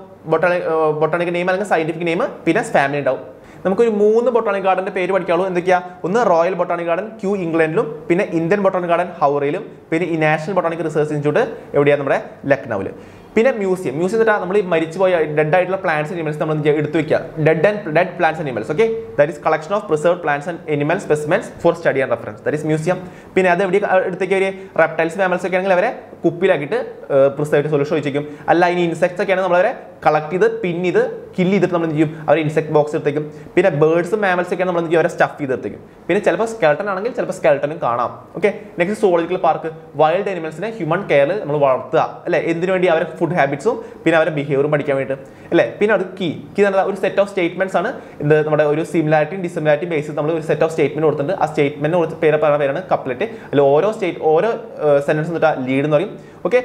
[SPEAKER 1] ബൊട്ടാണിക് നെയിം അല്ലെങ്കിൽ സയന്റിഫിക് നെയിം, പിന്നെ ഫാമിലി ഉണ്ടാവും. നമുക്കൊരു 3 ബൊട്ടാണിക് ഗാർഡന്റെ പേര് പഠിക്കാവുള്ളൂ. എന്തൊക്കെയാ? ഒന്ന് റോയൽ ബൊട്ടാണിക് ഗാർഡൻ ക്യൂ ഇംഗ്ലണ്ടിലും, പിന്നെ ഇന്ത്യൻ ബൊട്ടാണിക് ഗാർഡൻ ഹൗറയിലും, പിന്നെ ഈ നാഷണൽ ബൊട്ടാണിക് റിസർച്ച് ഇൻസ്റ്റിറ്റ്യൂട്ട് എവിടെയാണ്? നമ്മുടെ ലക്നൌവിൽ. പിന്നെ മ്യൂസിയം എന്നിട്ട് നമ്മൾ ഈ മരിച്ചുപോയ ഡെഡ് ആയിട്ടുള്ള പ്ലാന്റ്സ് ആൻഡ് അനിമൽസ് നമ്മൾ എടുത്തു വെക്കുക. Dead plants and animals. Okay, that is collection of preserved plants and animal specimens for study and reference. That is museum. പിന്നെ അത് എവിടെ എടുത്തേക്ക് ഒരു റെപ്റ്റൈൽസ് മാമൽസ് ഒക്കെ ആണെങ്കിൽ അവരെ കുപ്പിയിലാക്കിയിട്ട് പ്രിസർവ്ഡ് സൊല്യൂഷൻ ഒഴിച്ചേക്കും. അല്ല ഇനി ഇൻസെക്ട്സ് ഒക്കെ ആണെങ്കിൽ നമ്മളവരെ കളക്ട് ചെയ്ത് പിൻ ചെയ്ത് കില്ല് ചെയ്തിട്ട് നമ്മൾ എന്ത് ചെയ്യും? അവർ ഇൻസെക്ട് ബോക്സ് എടുത്തേക്കും. പിന്നെ ബേർഡ്സും മാമൽസ് ഒക്കെ നമ്മൾ എന്ത് ചെയ്യും? അവരെ സ്റ്റഫ് ചെയ്തെടുത്തേക്കും. പിന്നെ ചിലപ്പോൾ സ്കെൽട്ടൺ ആണെങ്കിൽ ചിലപ്പോൾ സ്കെൽട്ടനും കാണാം. Okay, next zoological park. Wild അനിമൽസിനെ ഹ്യൂമൻ കെയറിൽ നമ്മൾ വളർത്തുക അല്ലെ? എന്തിനു വേണ്ടി? അവരെ ഫുഡ് ഹാബിറ്റ്സും പിന്നെ അവരുടെ ബിഹേവിയറും പഠിക്കാൻ വേണ്ടിയിട്ട് അല്ലേ. പിന്നെ അത് കീ ഒരു സെറ്റ് ഓഫ് സ്റ്റേറ്റ്മെന്റ്സ് ആണ്. എന്ത് നമ്മുടെ ഒരു സിമിലാരിറ്റിയും ഡിസിമിലാരിറ്റിയും ബേസിൽ നമ്മൾ ഒരു സെറ്റ് ഓഫ് സ്റ്റേറ്റ്മെന്റ് കൊടുത്തിട്ടുണ്ട്. ആ സ്റ്റേറ്റ്മെന്റിന് പേരാണ് കപ്ലറ്റ്. അതിൽ ഓരോ സെന്റൻസ് എന്നിട്ട് ലീഡ് എന്ന് പറയും. Okay,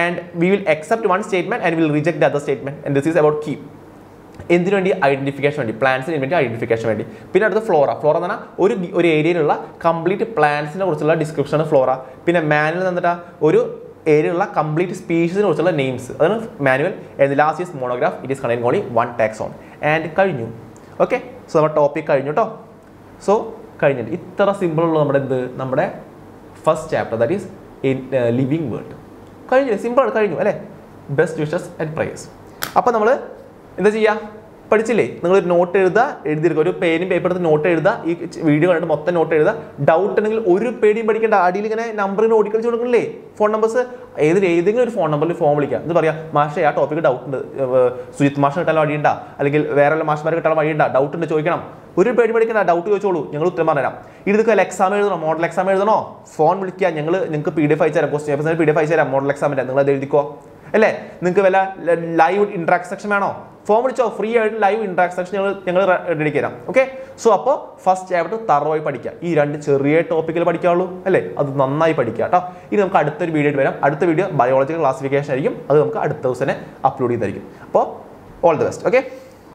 [SPEAKER 1] and we will accept one statement and will reject the other statement. And this is about key. എന്തിനു വേണ്ടി? ഐഡന്റിഫിക്കേഷൻ വേണ്ടി, പ്ലാന്റ്സിന് വേണ്ടി ഐഡന്റിഫിക്കേഷൻ വേണ്ടി. പിന്നെ അടുത്ത ഫ്ലോറ. ഫ്ലോറ എന്ന് പറഞ്ഞാൽ ഒരു ഏരിയയിലുള്ള കംപ്ലീറ്റ് പ്ലാന്റ്സിനെ കുറിച്ചുള്ള ഡിസ്ക്രിപ്ഷൻ ഫ്ലോറ. പിന്നെ മാനുവൽ എന്നിട്ട് ഒരു ഏരിയയിലുള്ള കംപ്ലീറ്റ് സ്പീഷീസിനെ കുറിച്ചുള്ള നെയിംസ്, അതാണ് manual. And last is monograph. It is containing only one taxon. And കഴിഞ്ഞു. ഓക്കെ, സോ നമ്മുടെ ടോപ്പിക് കഴിഞ്ഞു കേട്ടോ. സോ കഴിഞ്ഞിട്ട് ഇത്ര സിമ്പിൾ ഉള്ളൂ നമ്മുടെ first chapter, that is living world. കഴിഞ്ഞു, സിമ്പിൾ കഴിഞ്ഞു അല്ലേ. Best wishes and prayers. അപ്പോൾ നമ്മൾ എന്താ ചെയ്യുക? പഠിച്ചില്ലേ? നിങ്ങൾ ഒരു നോട്ട് എഴുതിയെടുക്കുക. ഒരു പേരും പേപ്പർ എടുത്ത് നോട്ട് എഴുതുക. ഈ വീഡിയോ കണ്ടിട്ട് മൊത്തം നോട്ട് എഴുതുക. ഡൗട്ട് ഉണ്ടെങ്കിൽ ഒരു പേടിയും പഠിക്കേണ്ട. അടിയിൽ ഇങ്ങനെ നമ്പറിന് ഓടിക്കളിച്ച് കൊടുക്കണില്ലേ? ഫോൺ നമ്പേഴ്സ് ഏതെങ്കിലും ഒരു ഫോൺ നമ്പറിൽ ഫോൺ വിളിക്കുക. എന്ന് പറയാം, മാഷേ ആ ടോപ്പിക്ക് ഡൗട്ട് ഉണ്ട്, സുജിത് മാഷ് കിട്ടാൻ വഴിയുണ്ടാ, അല്ലെങ്കിൽ വേറെ വല്ല മാഷ്മാർ കിട്ടാൻ വഴിയുണ്ടാ, ഡൗട്ട് ഉണ്ട് ചോദിക്കണം. ഒരു പേടി പഠിക്കണ്ട, ഡൗട്ട് ചോദിച്ചോളൂ, ഞങ്ങൾ ഉത്തരം പറഞ്ഞുതരാം. ഇതൊക്കെ എക്സാം എഴുതണോ, മോഡൽ എക്സാം എഴുതണോ? ഫോൺ വിളിക്കുക, നിങ്ങൾക്ക് PDF അയച്ചു തരാം, ക്വസ്റ്റ്യൻ പേപ്പേഴ്സിന് PDF അയച്ചു തരാം. മോഡൽ എക്സാമിൻ്റെ നിങ്ങൾ അത് എഴുതിക്കോ അല്ലേ. നിങ്ങൾക്ക് വല്ല ലൈവ് ഇൻട്രാക്ട് സെക്ഷൻ വേണോ? ഫോം വിളിച്ചോ, ഫ്രീ ആയിട്ട് ലൈവ് ഇൻട്രാക്ട് സെക്ഷൻ ഞങ്ങൾ റെഡിക്ക് തരാം. ഓക്കെ, സോ അപ്പോൾ ഫസ്റ്റ് ചാപ്റ്റർ തറവായി പഠിക്കുക. ഈ 2 ചെറിയ ടോപ്പിക്കിൽ പഠിക്കാവുള്ളൂ അല്ലേ. അത് നന്നായി പഠിക്കുക കേട്ടോ. ഇനി നമുക്ക് അടുത്തൊരു വീഡിയോ ആയിട്ട് വരാം. അടുത്ത വീഡിയോ ബയോളജിക്കൽ ക്ലാസിഫിക്കേഷൻ ആയിരിക്കും. അത് നമുക്ക് അടുത്ത ദിവസം തന്നെ അപ്ലോഡ് ചെയ്തായിരിക്കും. അപ്പോൾ ഓൾ ദി ബെസ്റ്റ്. ഓക്കെ.